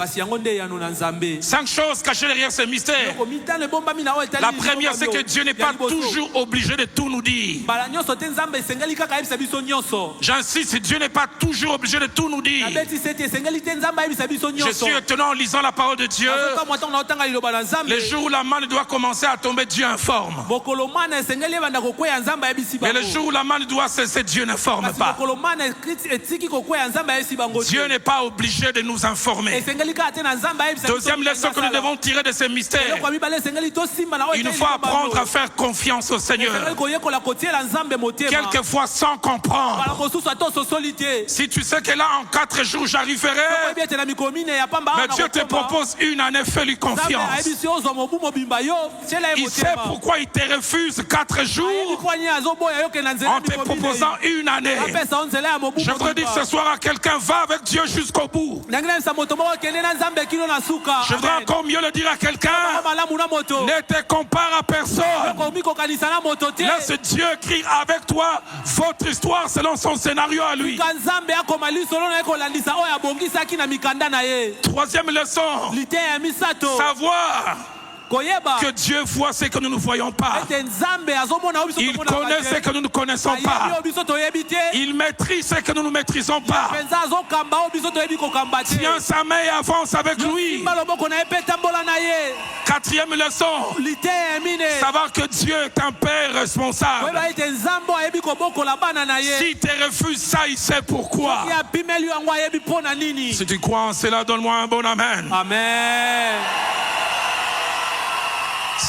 5 choses cachées derrière ce mystère. La première, c'est que Dieu n'est pas toujours obligé de tout nous dire. J'insiste, Dieu n'est pas toujours obligé de tout nous dire. Je suis étonné en lisant la parole de Dieu. Le jour où la manne doit commencer à tomber, Dieu informe. Mais le jour où la manne doit cesser, Dieu n'informe pas. Dieu n'est pas obligé de nous informer. Deuxième leçon que nous devons tirer de ces mystères. Il nous faut apprendre à faire confiance au Seigneur. Quelquefois sans comprendre. Si tu sais que là en 4 jours j'arriverai, mais Dieu te propose une année, fais-lui confiance. Il sait pourquoi il te refuse 4 jours en te proposant une année. Je voudrais dire ce soir à quelqu'un, va avec Dieu jusqu'au bout. Je voudrais encore mieux le dire à quelqu'un, ne te compare à personne. Laisse Dieu écrire avec toi votre histoire selon son scénario à lui. Troisième leçon, savoir koyeba que Dieu voit ce que nous ne voyons pas. ete nzambe azomona biso Il tomona connaît ce que nous ne connaissons pas. biso toyebi te Il maîtrise ce que nous ne maîtrisons pas. penza azokamba biso toyebi kokamba te Tiens sa main et avance avec lui. simba loboko na ye mpe tambola na ye Quatrième leçon, liteya emine savoir que Dieu est un Père responsable. koyeba ete nzambe ayebi kobokola bana na ye Si tu refuses ça, il sait pourquoi. ye apimeli yango ayebi mpo na nini. Si tu crois en cela, donne-moi un bon amen. Amen.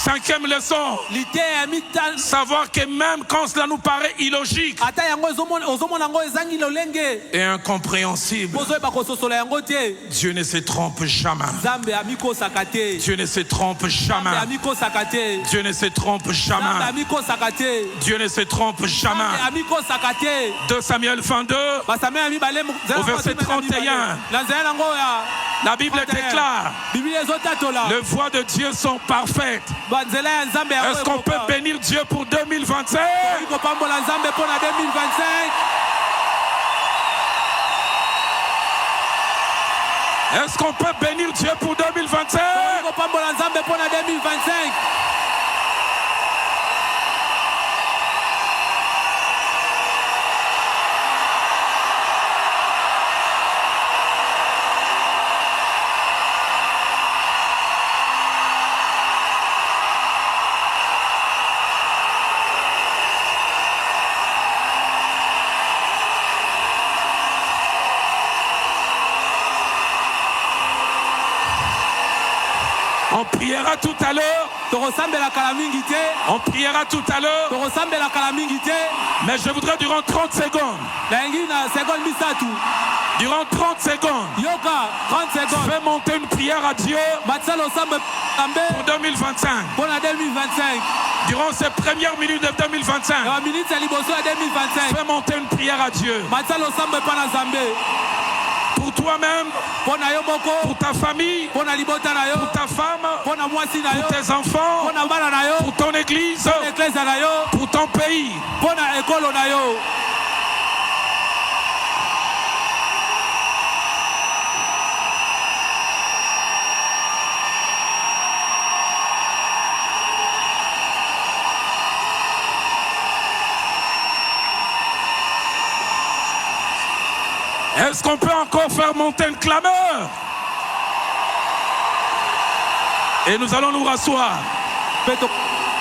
Cinquième leçon, liteya mitano savoir que même quand cela nous paraît illogique ata yango ozomona yango ezangi lolenge et incompréhensible, bozoyeba kososola yango te Dieu ne se trompe jamais. nzambe amikosaka te Dieu ne se trompe nzambe jamais. amikosaka te Dieu ne se trompe nzambe jamais. amikosaka te Dieu ne se trompe jamais. nzambe amikosaka te 2 Samuel 22, basame ya mibale au verset 31, na nzela yango ya la Bible déclare, biblia ezotatola les voies de Dieu sont parfaites. banzela ya nzambe yango Est-ce qu'on peut bénir Dieu pour 2025? kopambola nzambe mpo na 2025. Est-ce qu'on peut bénir Dieu pour 2025? kopambola nzambe mpo na 2025. On priera tout à l'heure. tokosambelaka na mingi te On priera tout à l'heure. tokosambelaka na mingi te Mais je voudrais durant 30 secondes, nayengi na seconde misatu durant 30 secondes, yoka 30 secondes fais monter une prière à Dieu batisala osambe nzambe pour 2025. mpo na 2025 Durant ces premières minutes de 2025, na baminiti ya liboso ya 2025 fais monter une prière à Dieu. batisala osambe mpa na nzambe Pour toi-même, mpo na yo moko pour ta famille, mpo na libota na yo pour ta femme, mpo na mwasi na yo pour tes enfants, mpo na bana na yo pour ton église, mpo na eklezia na yo pour ton pays. mpo na ekolo na yo. Est-ce qu'on peut encore faire monter une clameur? Et nous allons nous rasseoir. Peto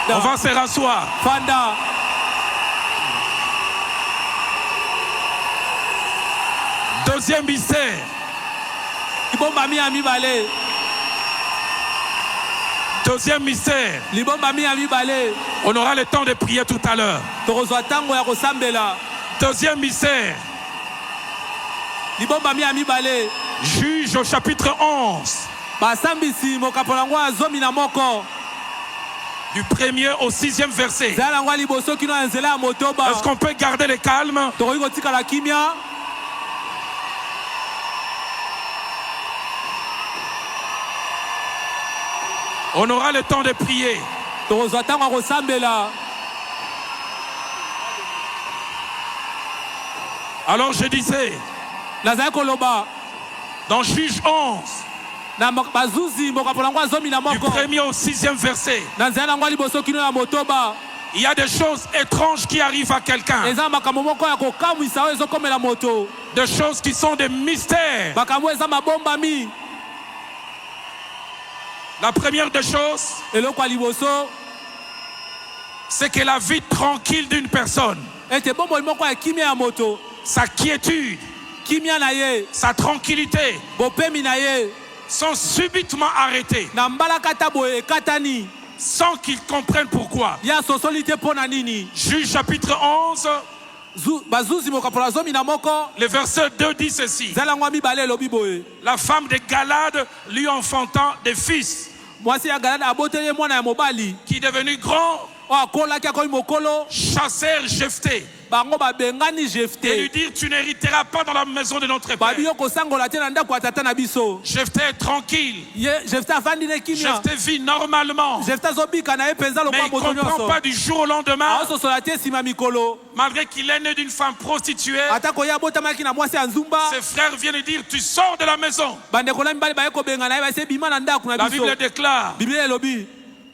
On va se rasseoir. fanda Deuxième mystère. libombami ya mibale Deuxième mystère. libombami ya mibale On aura le temps de prier tout à l'heure. tokozwa ntango ya kosambela Deuxième mystère. libombami ya mibale Juge au chapitre 11. basambisi mokapo yango ya 11 Du 1er au 6e verset. nzela yango ya liboso kino ya nzela ya motoba Est-ce qu'on peut garder le calme? tokoki kotikala kimia On aura le temps de prier. tokozwa ntango ya kosambela. Alors je disais, nazali koloba dans Juge 11, na bazuzi mokapo yango ya 11 du 1er au 6e verset, na nzela yango ya liboso kino ya motoba il y a des choses étranges qui arrivent à quelqu'un. eza makambo moko ya kokamwisa oyo ezokomela moto Des choses qui sont des mystères. makambo eza mabombami. La première des choses, eloko ya liboso c'est que la vie tranquille d'une personne, ete bomboli moko ya kimia ya moto sa quiétude, kimia na ye sa tranquillité bopemi na ye sont subitement arrêtées na mbalakata boye ekatani sans qu'ils comprennent pourquoi. ya sosoli te mpo na nini. Juge chapitre 11, bazuzi mokapola 11 le verset 2 dit ceci. nzela yango ya mibale elobi boye La femme de Galade lui enfantant des fils mwasi ya galada aboteli ye mwana ya mobali qui devenu grand oyo akolaki akomi mokolo chassèrent Jephthé bango babengani et lui Jephté dire tu n'hériteras pas dans la maison de notre père. babi yo kosangola te na ndako ya tata na biso. Jephthé est tranquille. Jephté afandi ne kimia Jephthé vit normalement. Jephté azobika na ye mpenza Mais lokola il moto ne comprend nyonso pas du jour au lendemain, aososola te nsima mikolo malgré qu'il est né d'une femme prostituée. ata koya abotamaki na mwasi ya nzumba Ses frères viennent lui dire tu sors de la maison. bandeko na mibali baye kobengana ye base bima na ndako na La biso. Bible déclare biblia elobi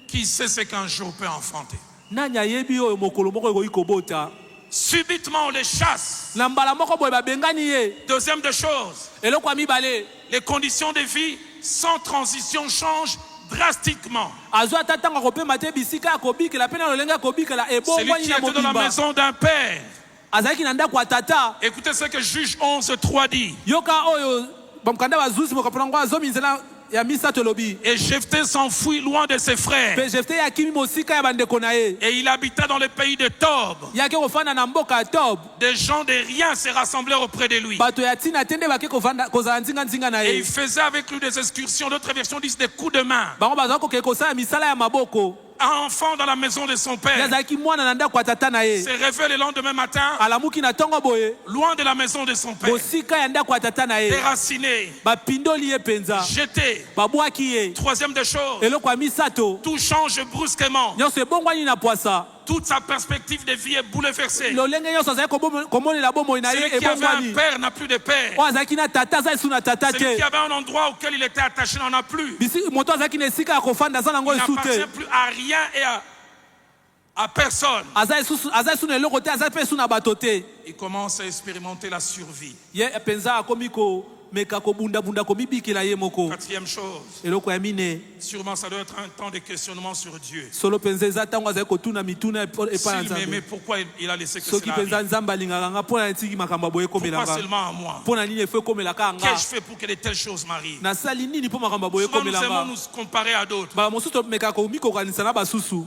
Qui sait ce qu'un jour peut enfanter? Nani ayebi oyo mokolo moko ekoki kobota. Subitement on les chasse. Na mbala moko boye babengani ye. Deuxième des choses, Eloko ya mibale. les conditions de vie sans transition changent drastiquement. Azwa tatanga kopema te bisika ya kobikela pe na lolenge ya kobikela Celui ebongwani qui na était dans la mobimba. maison d'un père. Azalaki na ndako ya tata. Écoutez ce que Juge 11:3 dit. Yoka oyo bamkanda bazuzi mokapola ngo azomi nzela ya misato lobi. Et Jephthé s'enfuit loin de ses frères. Pe Jephté akimi mosika ya bandeko na ye. Et il habita dans le pays de Tob. Yake kofanda na mboka ya Tob. Des gens de rien se rassemblèrent auprès de lui. Bato ya tina tende bake kofanda kozala nzinga na Et ye. il faisait avec lui des excursions. D'autres versions disent des coups de main. Bango bazala kokeke kosala misala ya maboko. Un enfant dans la maison de son père Yazaki mwana na ndako ya tata na ye. se réveille le lendemain matin, Alamuki na tongo boye. loin de la maison de son père, Mosika ya ndako ya tata na ye. déraciné, Bapindoli ye penza. jeté. Babwaki ye. Troisième des choses, Eloko ya misato. tout change brusquement. Nyonso ebongwani na poasa. Toute sa perspective de vie est bouleversée. Lolenge nyonso azali komonela bomoi na ye Celui qui avait un ebongwani. père n'a plus de père. Oyo azalaki na tata aza esu na tata Celui qui te. avait un endroit auquel il était attaché n'en a plus. Moto azalaki na esika ya kofanda aza nango Il esu n'appartient te. plus à rien et à personne. Aza esu na eloko te, aza mpe esu na bato te. Il commence à expérimenter la survie. Ye penza akomi komeka kobundabunda komibikela ye moko. Quatrième chose, Eloko ya mine. sûrement ça doit être un temps de questionnement sur Dieu. Solo penza eza ntango azali kotuna mituna epai ya S'il m'aimait, Nzambe. pourquoi il a laissé que Soki cela penza arrive? Nzambe alingaka nga mpo na etiki makambo ya boye ekomela Pourquoi nga. seulement à moi? Mpo na nini efo ekomelaka nga. Qu'ai-je fait pour que de telles choses m'arrivent? Nasali nini mpo makambo ya boye Souvent nous ekomela aimons nga. nous comparer à d'autres. Bala mosusu tomekaka komikokanisa na basusu.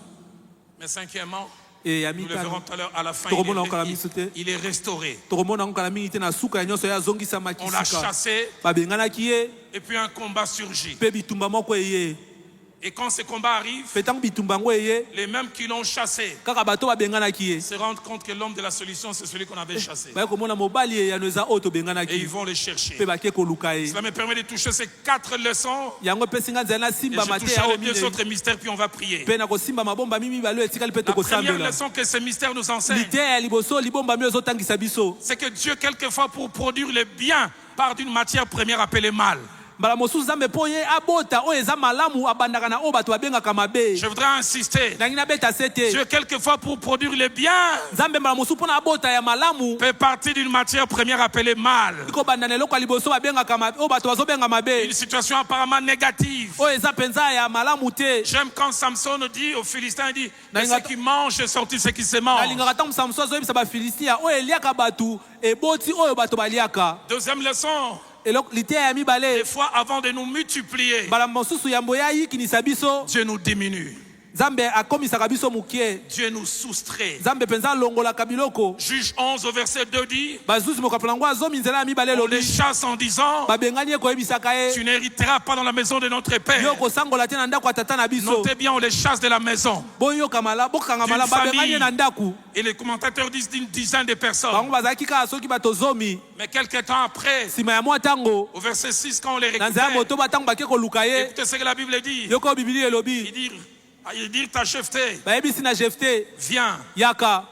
Mais cinquièmement, E ya nous le verrons mitano. tout à l'heure, à la fin, Tokomona okala miso te. il est restauré. Tokomona ngo kala mingi te na suka ya nyonso ya azongisamaki On l'a sika. chassé Babenganaki ye et puis un combat surgit. mpe bitumba moko eye. Et quand ce combat arrive, Mpe ntango bitumba yango eye les mêmes qui l'ont chassé kaka bato babenganaki ye. se rendent compte que l'homme de la solution, c'est celui qu'on avait chassé. Baye komona mobali eyano eza oyo Et tobenganaki ils vont le chercher. mpe bake koluka ye. Cela me permet de toucher ces 4 leçons. Yango epesi nga nzela Et nasimba je mate ya toucherai oyo les deux minei. autres mystères, puis on va prier. Mpe na kosimba mabomba mibale oyo etikali mpe La première tokosambela. leçon que ces mystères nous enseignent, Liteya ya liboso libomba mi ezotangisa biso. c'est que Dieu, quelquefois, pour produire le bien, part d'une matière première appelée mal. Mbala mosusu Nzambe mpo ye abota oyo eza malamu abandaka na oyo bato babengaka mabe. Je voudrais insister. Nangi nabeta se te. Dieu, quelquefois, pour produire le bien, Nzambe mbala mosusu mpo na abota ya malamu peut partir d'une matière première appelée mal. ekobanda na eloko ya liboso babengaka mabe oyo bato bazobenga mabe. Une situation apparemment négative. Oyo eza penza ya malamu te. J'aime quand Samson dit aux Philistins, il dit, de Nalinga- ce qui mange sortir ce qui se mange. Nalingaka ntango Samson azoyebisa bafilistia oyo eliaka bato eboti oyo bato baliaka. Deuxième leçon, Eloko liteya ya mibale des fois avant de nous multiplier, mbala mosusu yambo ya yikinisa biso Dieu nous diminue. Nzambe akomisaka biso mokie. Dieu nous soustrait. Nzambe penza alongolaka biloko. Juge 11 au verset 2 dit, Bazuzi mokapola ngo azomi nzela ya mibale on les elobi chasse en disant, babengani ye koyebisaka tu ye n'hériteras pas dans la maison de notre yo Père. kosangola te na ndako ya tata na biso. Notez bien, on les chasse de la maison. Boyoka mala bokanga D'une mala babengani famille. ye na ndako. Et les commentateurs disent d'une dizaine de personnes. Bango bazalaki kaka soki bato zomi Mais quelques temps après, nsima ya mwa ntango au verset 6, quand on les na nzela ya récupère, motoba ntango bake koluka ye écoutez ce que la Bible dit. yoko bibili elobi Il dit, ta Jephthé, bayebisi na Jephté viens, yaka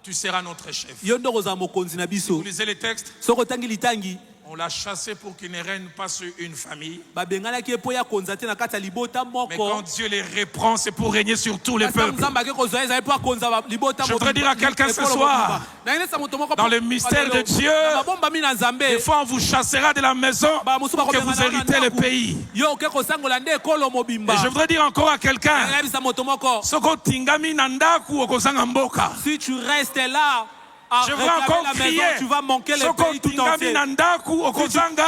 tu seras notre chef. yo nde kozala mokonzi na Vous biso. lisez les textes, Soki otangi litangi on l'a chassé pour qu'il ne règne pas sur une famille. babenganaki ye mpo ya konza te na kati ya libota Mais quand moko. Dieu les reprend, c'est pour régner sur tous les Kasi ntango peuples. Nzambe ake kozwa ye ezali mpo akonza libota Je voudrais dire à quelqu'un ce ekolo soir, mobimba. Nainesa moto moko dans mpo- le mystère de Dieu, na mabomba mi na Nzambe des fois on vous chassera de la maison bala mosusu pour que vous bakobengana na héritez le ndako. pays. Yo oke kosangola nde ekolo mobimba. Et je voudrais dire encore à quelqu'un, Nayebisa moto moko soko tingami na ndaku okozanga mboka. si tu restes là à Je veux réclamer encore la maison, crier, tu vas manquer le soko pays tout tingami entier. na ndaku okozanga.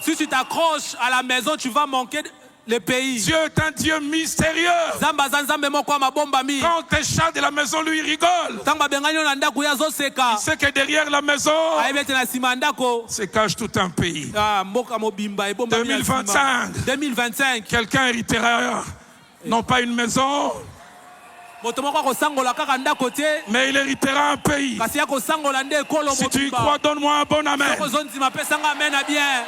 Si tu t'accroches à la maison, tu vas manquer le pays. Dieu est un Dieu mystérieux. Zamba za Nzambe moko ya mabomba mi. Quand tes chats de la maison lui rigolent, Ntango babengani yo na ndako ye azoseka. il sait que derrière la maison Ayebi ete na nsima ya ndako se cache tout un pays. mboka mobimba ebomba mi na 2025. nsima. 2025 Quelqu'un héritera non pas une maison, moto moko akosangola kaka ndako te mais il héritera un pays. kasi akosangola nde ekolo Si tu y crois, mobimba. donne-moi un bon amen. Soko ozondima pesanga amen na bien.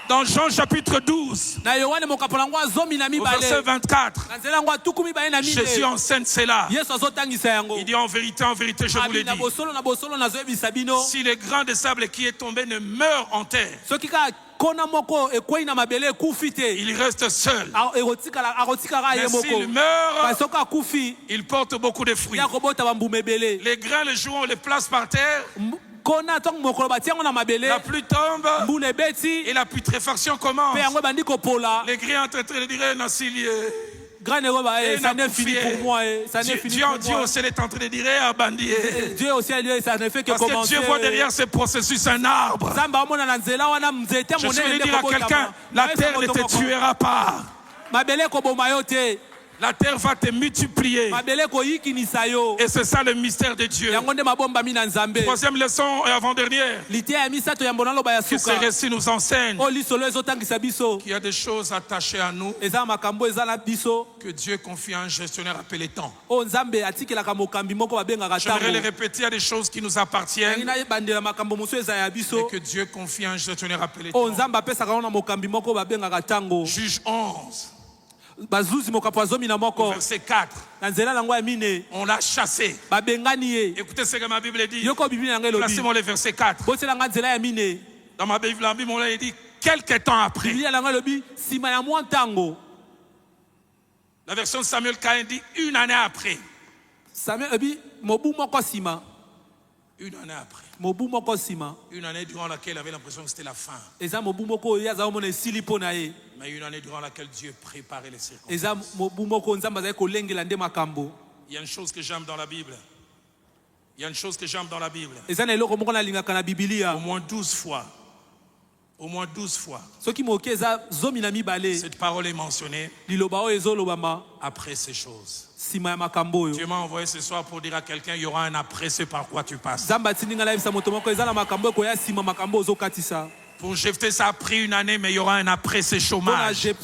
Dans Jean chapitre 12, Na Yohane mokapola ngo azomi na au verset mibale. 24, Na nzela ngo atuku mibale na Jésus mine. enseigne cela. Yesu azotangisa yango. Il dit en vérité, je vous l'ai Abi na dit. bosolo nazoyebisa bino. Si le grain de sable qui est tombé ne meurt en terre, Soki kaka kona moko ekwei na mabele ekufi te. Il reste seul. Akotikaka ye Mais moko. s'il meurt, Kasi soki akufi il porte beaucoup de fruits. ya kobota bambuma ebele. Les grains, le jour où on les place par terre, Kona ntango mokolo batiango na mabele la pluie tombe mbula ebeti et la putréfaction commence. mpe yango ebandi kopola. Les grains sont en train de dire, Nassili, Grande roba, ça n'est fini pour moi. Ça n'est fini pour Dieu moi. aussi est en train de dire, Abandi. Dieu aussi, ça ne fait que Parce que commencer. Dieu voit derrière ce processus un arbre. Je suis dire à quelqu'un, la terre ne te tuera pas. La terre va te multiplier. Et c'est ça le mystère de Dieu. Troisième leçon et avant-dernière. Que ce récit nous enseigne qu'il y a des choses attachées à nous que Dieu confie à un gestionnaire appelé temps. J'aimerais le répéter, il y a des choses qui nous appartiennent et que Dieu confie à un gestionnaire appelé temps. Juge 11. Verset 4. On l'a chassé. Écoutez ce que ma Bible dit. Placez-moi le verset 4. Dans ma Bible, la Bible, on l'a dit quelque temps après. La version de Samuel Caïn dit une année après. Une année après. Une année durant laquelle il avait l'impression que c'était la fin. Mais une année durant laquelle Dieu préparait les circonstances. Il y a une chose que j'aime dans la Bible. Il y a une chose que j'aime dans la Bible. Au moins 12 fois. Au moins 12 fois. Cette parole est mentionnée après ces choses. Dieu m'a envoyé ce soir pour dire à quelqu'un, il y aura un après ce par quoi tu passes. Pour Jephthé, ça a pris une année, mais il y aura un après ce chômage. Il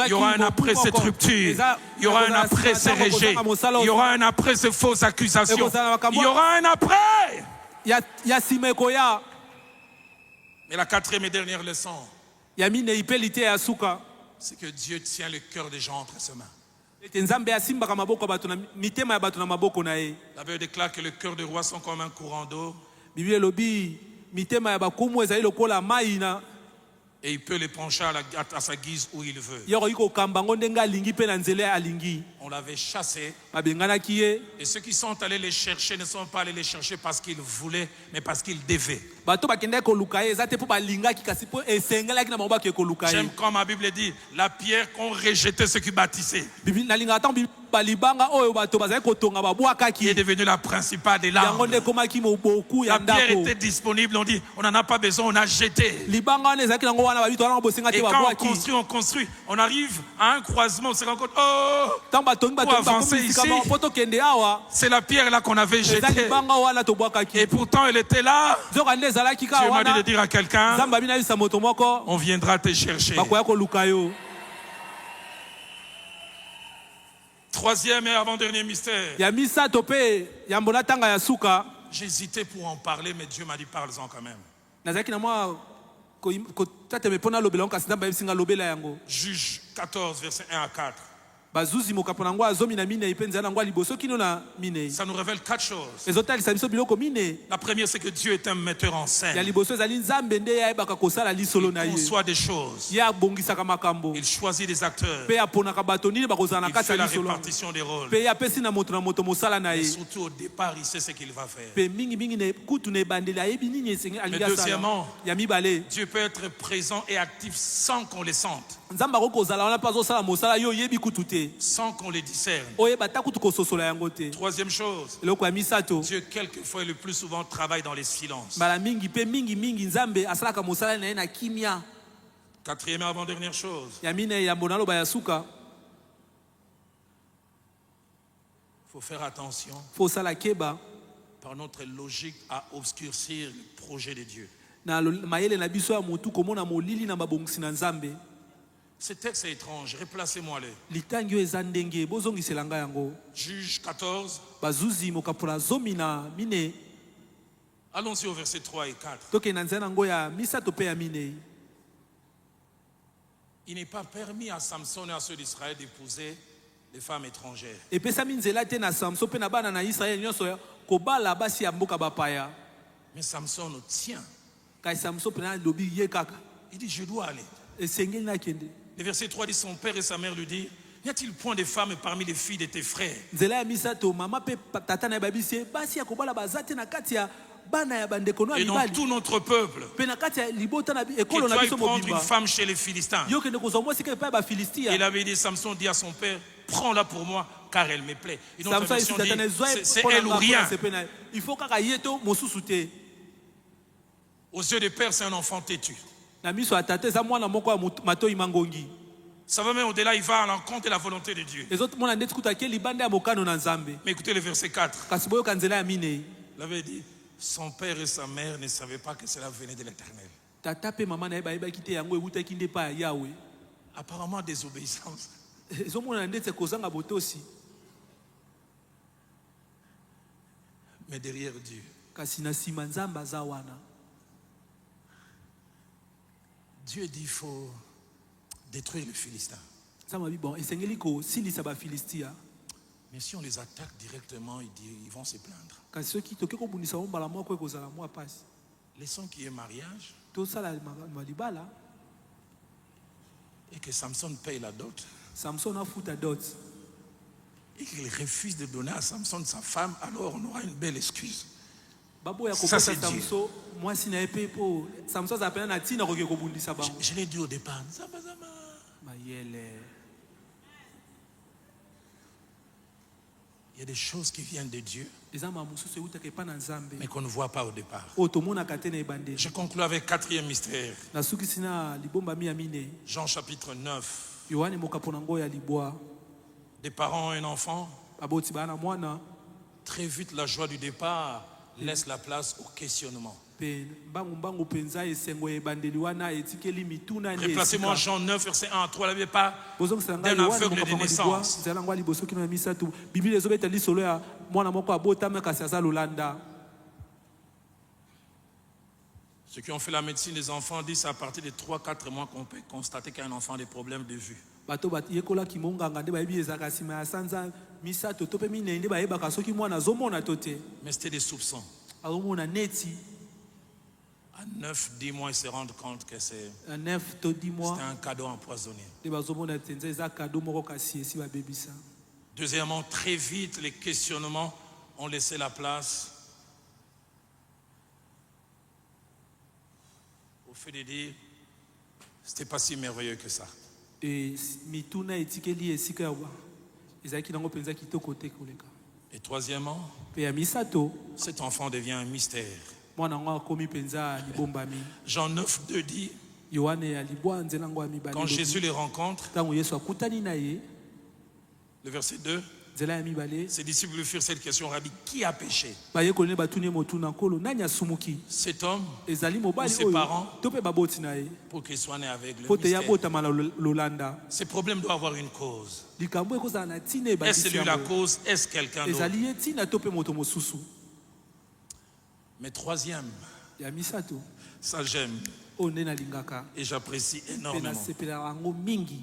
y aura un après cette rupture. Il y aura un après ce rejet. Il y aura un après ces fausses accusations. Il y aura un après. Mais la quatrième et dernière leçon, c'est que Dieu tient le cœur des gens entre ses mains. La Bible déclare que le cœur des rois sont comme un courant d'eau. Et il peut les pencher à sa guise où il veut. On l'avait chassé. Et ceux qui sont allés les chercher ne sont pas allés les chercher parce qu'ils voulaient, mais parce qu'ils devaient. J'aime quand ma Bible dit, la pierre qu'ont rejeté ceux qui bâtissaient est devenue la principale des larmes. La pierre était disponible, on dit, on n'en a pas besoin, on a jeté. Et quand on construit, on arrive à un croisement, on se rend compte, oh, pour avancer ici, c'est la pierre là qu'on avait jetée. Et pourtant elle était là. Dieu m'a dit de dire à quelqu'un, on viendra te chercher. Troisième et avant-dernier mystère. J'hésitais pour en parler, mais Dieu m'a dit parle-en quand même. Juge 14, verset 1 à 4. Ça nous révèle 4 choses. La première, c'est que Dieu est un metteur en scène. Il conçoit des choses. Il choisit des acteurs. Il fait la répartition des rôles. Et surtout au départ, il sait ce qu'il va faire. Mais deuxièmement, Dieu peut être présent et actif sans qu'on le sente. Sans qu'on les discerne. Troisième chose, Dieu quelquefois et le plus souvent travaille dans les silences. Quatrième et avant-dernière chose, il faut faire attention par notre logique à obscurcir le projet de Dieu. Ce texte est étrange, replacez-moi-le. Juge 14. Allons-y au verset 3 et 4. Il n'est pas permis à Samson et à ceux d'Israël d'épouser des femmes étrangères. Mais Samson tient. Il dit, je dois aller. esengeli nakende. Le verset 3 dit, son père et sa mère lui disent, n'y a-t-il point de femmes parmi les filles de tes frères? Nzela ya misato mama pe tata na babisi basi ya kobala bazate na kati ya bana ya bandeko no Et dans mibali. tout notre peuple, Pe na kati ya libota na que ekolo tu na ailles biso prendre une mobimba. femme chez les Philistins. Yo kende kozwa mwasi ke pa ba Filistia. Il avait dit, Samson dit à son père, prends-la pour moi, car elle me plaît. Une autre Samson version esi tata na dit, zwa c'est elle ou rien. Il faut kaka yeto mosusu te. Aux yeux des pères, c'est un enfant têtu. Na miso ya tata eza mwana moko ya matoi mangongi. Ça va même au-delà, il va à l'encontre de la volonté de Dieu. Ezoto mona ndeti kuta ke libanda ya mokano na Nzambe. Mais écoutez le verset 4. Kasi boyo kanzela ya minei. Il avait dit, son père et sa mère ne savaient pas que cela venait de l'Éternel. Tata pe mama na ye bayebaki te yango ewutaki nde pa ya Yahweh. Apparemment, désobéissance. Ezomona ndeti kozanga botosi. Mais derrière Dieu, Kasi na sima Nzambe aza wana. Dieu dit, il faut détruire les Philistins. Nzambe abi bon esengeli kosilisa ba Filistia. Mais si on les attaque directement, ils vont se plaindre. Kasi soki toke kobundisa mo mbala moko ekozala mwa pasi. Laissons qu'il y ait mariage Tosala malibala. et que Samson paye la dot. Samson afuta dot. Et qu'il refuse de donner à Samson sa femme, alors on aura une belle excuse. Babo ya Ça, kopesa c'est Dieu. Samson mwasi na epe po Samson azapena na tina koke kobundisa bango. Je l'ai dit au départ. Zama, zama. Mayele. Il y a des choses qui viennent de Dieu, Eza mamususu eutaka epa na Nzambe. mais qu'on ne voit pas au départ. Oyo tomonaka te na ebandeli. Je conclue avec quatrième mystère. Nasukisi na libombami ya minei. Jean chapitre 9. Yohane mokapo na ngo ya libwa. Des parents et un enfant. Baboti bana mwana. Très vite, la joie du départ laisse la place au questionnement. Pe mbangu penza esengo ebandeli wana etikeli mituna nde. Replacez-moi Jean 9, verset 1 à 3. N'avez pas Bozongisanga d'un Yohane aveugle de mokapo na libwa. naissance. Nzela ngwa liboso kino na misatu. Biblia ezobeta lisolo ya mwana moko abotama kasi aza lolanda. Ceux qui ont fait la médecine des enfants disent à partir de 3-4 mois qu'on peut constater qu'un enfant a des problèmes de vue. Bato yekolaki monganga nde bayebi ezalaka nsima ya sanza misato to mpe minei nde bayebaka soki mwana azomona to te. Mais c'était des soupçons. Azomona neti À 9-10 mois, ils se rendent compte que c'est 9 to 10 mois un cadeau empoisonné. nde bazomona te nza eza kado moko kasi esi babebisa. Deuxièmement, très vite, les questionnements ont laissé la place au fait de dire, c'était pas si merveilleux que ça. E mituna etikeli esika ya ezalaki nango mpenza kitoko te koleka. Et troisièmement, Pe ya misato cet enfant devient un mystère. mwana yango akomi mpenza libombami. Jean 9:2 dit, Yohane ya libwa nzela yango ya mibale. quand Jésus les rencontre, Ntango Yesu akutani na ye le verset 2, nzela ya mibale ses disciples lui firent cette question, Rabbi, qui a péché? bayekoli ne batuni ye motuna nkolo nani asumuki Cet homme, ezali mobali ses oyo parents, to mpe baboti na ye pour qu'il soit né aveugle. po te ya Mystère. botama na lolanda. Ce problème doit avoir une cause. Likambo ekozala na ntina Est-ce ebandisi lui la yango. cause? Est-ce quelqu'un d'autre? Ezali ye ntina to mpe moto mosusu. Mais troisième, Ya misato ça j'aime oyo nde nalingaka et j'apprécie mpe énormément. nasepelaka yango mingi.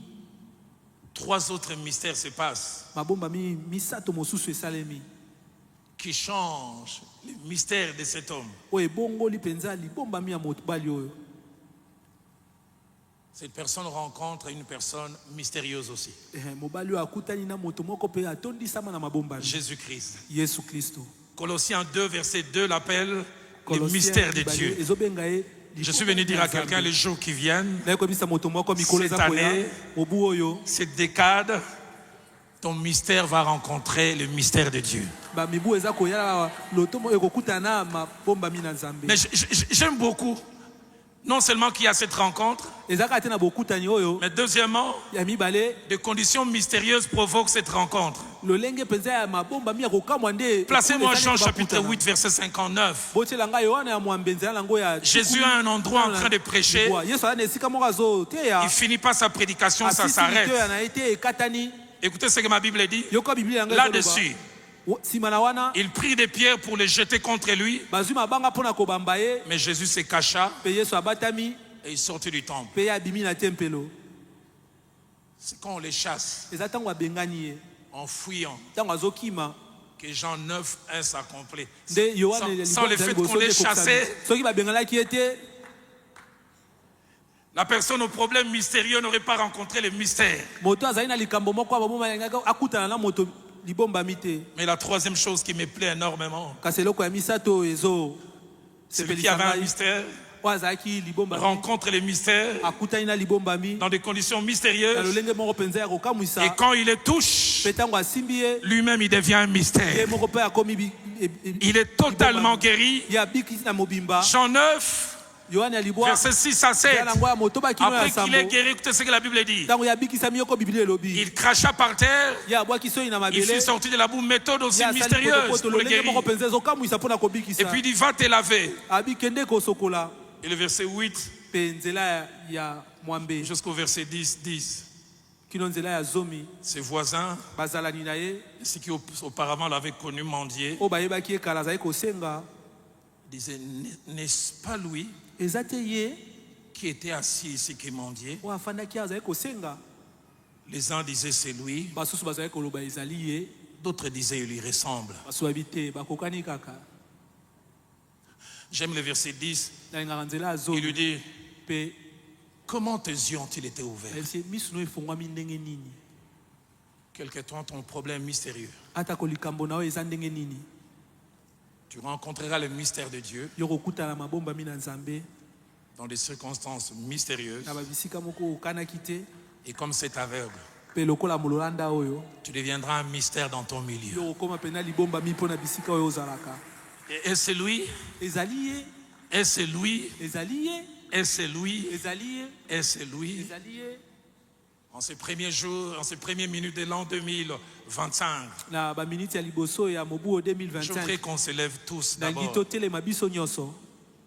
3 autres mystères se passent Mabombami misato mosusu esalemi qui changent le mystère de cet homme. oyo ebongoli mpenza libombami ya mobali oyo. Cette personne rencontre une personne mystérieuse aussi. Mobali oyo akutani na moto moko mpe atondisama na mabombami. Jésus-Christ. Yesu Kristo. Colossiens 2, verset 2 l'appelle le Colossiens mystère de libali, Dieu. ezobenga ye Je suis venu dire à quelqu'un les jours qui viennent, nayekoyebisa moto moko mikolo Cette eza koya année, mobu oyo cette décade, ton mystère va rencontrer le mystère de Dieu. bamibu eza koya lotomo ekokutana na mabombami na Nzambe. Mais j'aime beaucoup, non seulement qu'il y a cette rencontre, Ezaka te na bokutani oyo mais deuxièmement, ya mibale des conditions mystérieuses provoquent cette rencontre. lolenge mpenza ya mabombami ya kokamwa nde. Placez-moi Jean chapitre 8, verset 59. botiela ngai Yohana ya mwambenzi yango ya Jésus a un endroit en train de prêcher. Yesu aza na esika moko azoteya Il finit pas sa prédication, ça asisi liteya s'arrête. na ye te ekatani. Écoutez ce que ma Bible dit. Yoka Biblia yango Là-dessus, nsima na wana il prit des pierres pour les jeter contre lui, bazwi mabanga mpona kobamba ye mais Jésus se cacha mpe Yesu abatami et il sortit du temple. mpe ye abimi na tempelo. C'est quand on les chasse, Eza ntango abengani ye en fuyant, ntango azokima que Jean 9, 1 s'accomplit. nde Yohane Sans le fait qu'on les chassait, soki babenganaki ye te La personne au problème mystérieux n'aurait pas rencontré le mystère. moto azali na likambo moko abomba yangaka akutana na moto libombami te. Mais la troisième chose qui me plaît énormément, kasi eloko ya misato ezo celui qui avait un mystère oyo azalaki libombami rencontre les mystères akutani na libombami dans des conditions na mystérieuses. lolenge moko mpenza ya kokamwisa Et quand il les touche, mpe ntango asimbi ye lui-même il devient un ye mystère. moko mpe akomi Il est totalement guéri. ye abikisi na mobimba. Jean 9, yohane alibwa versets 6 à 7. yango ya moto bakino ya Après qu'il ait sambo guéri, écoutez ce que la Bible dit. ntango yabikisami yoko biblia elobi Il cracha par terre. ye abwaki soi na Il mabele fut sorti de la boue, méthode aussi ye asali mystérieuse potopoto pour le lolenge guérir. moko mpenza ezokamwisa mpo na Et kobikisa puis il dit, va te laver. abi kende kosokola Et le verset 8 mpe nzela ya mwambe jusqu'au verset 10. kino nzela ya zomi Ses voisins, bazalani na ye ceux qui auparavant l'avaient connu mendier, oyo bayebaki ye kala azali kosenga disaient, n'est-ce pas lui eza te ye qui était assis ici qui mendiait? oyo afandaki azali kosenga. Les uns disaient, c'est lui. basusu bazali koloba ezali ye D'autres disaient, il lui ressemble. basubabi te bakokani kaka. J'aime le verset 10. nalingaka nzela ya Il zomi lui dit, mpe comment tes yeux ont-ils été ouverts? ayebisi miso no efungwami ndenge nini Quel que soit ton problème mystérieux, atako likambo na oyo eza ndenge nini tu rencontreras le mystère de Dieu yo kokutana mabombami na nzambe dans des circonstances mystérieuses. na babisika moko okanaki te Et comme cet aveugle, mpe lokola mololanda oyo tu deviendras un mystère dans ton milieu. yo kokóma mpena libombami mpo na bisika oyo ozalaka. Et c'est lui, ezali ye et c'est lui, ezali ye et c'est lui, ezali ye et c'est lui. ezali ye. En ces premiers jours, en ces premières minutes de l'an 2025, na baminiti ya liboso ya mobu o je voudrais 2025 qu'on se lève tous nalingi d'abord, totelema biso nyonso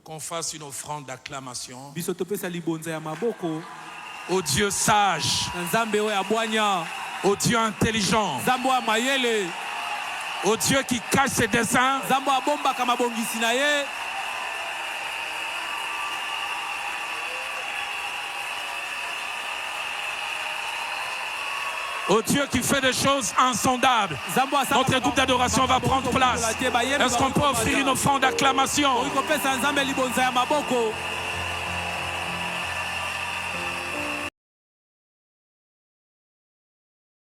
qu'on fasse une offrande d'acclamation biso topesa libonza ya maboko au Dieu sage, na nzambe oyo abwanya, au Dieu intelligent, nzambe oyo mayele, au Dieu qui cache ses desseins, nzambe oyo abombaka mabongisi na ye, au Dieu qui fait des choses insondables. nzambe oyo asalaka Notre groupe d'adoration va prendre place. Est-ce qu'on peut offrir une offrande d'acclamation? oyi kopesa nzambe libonza ya maboko.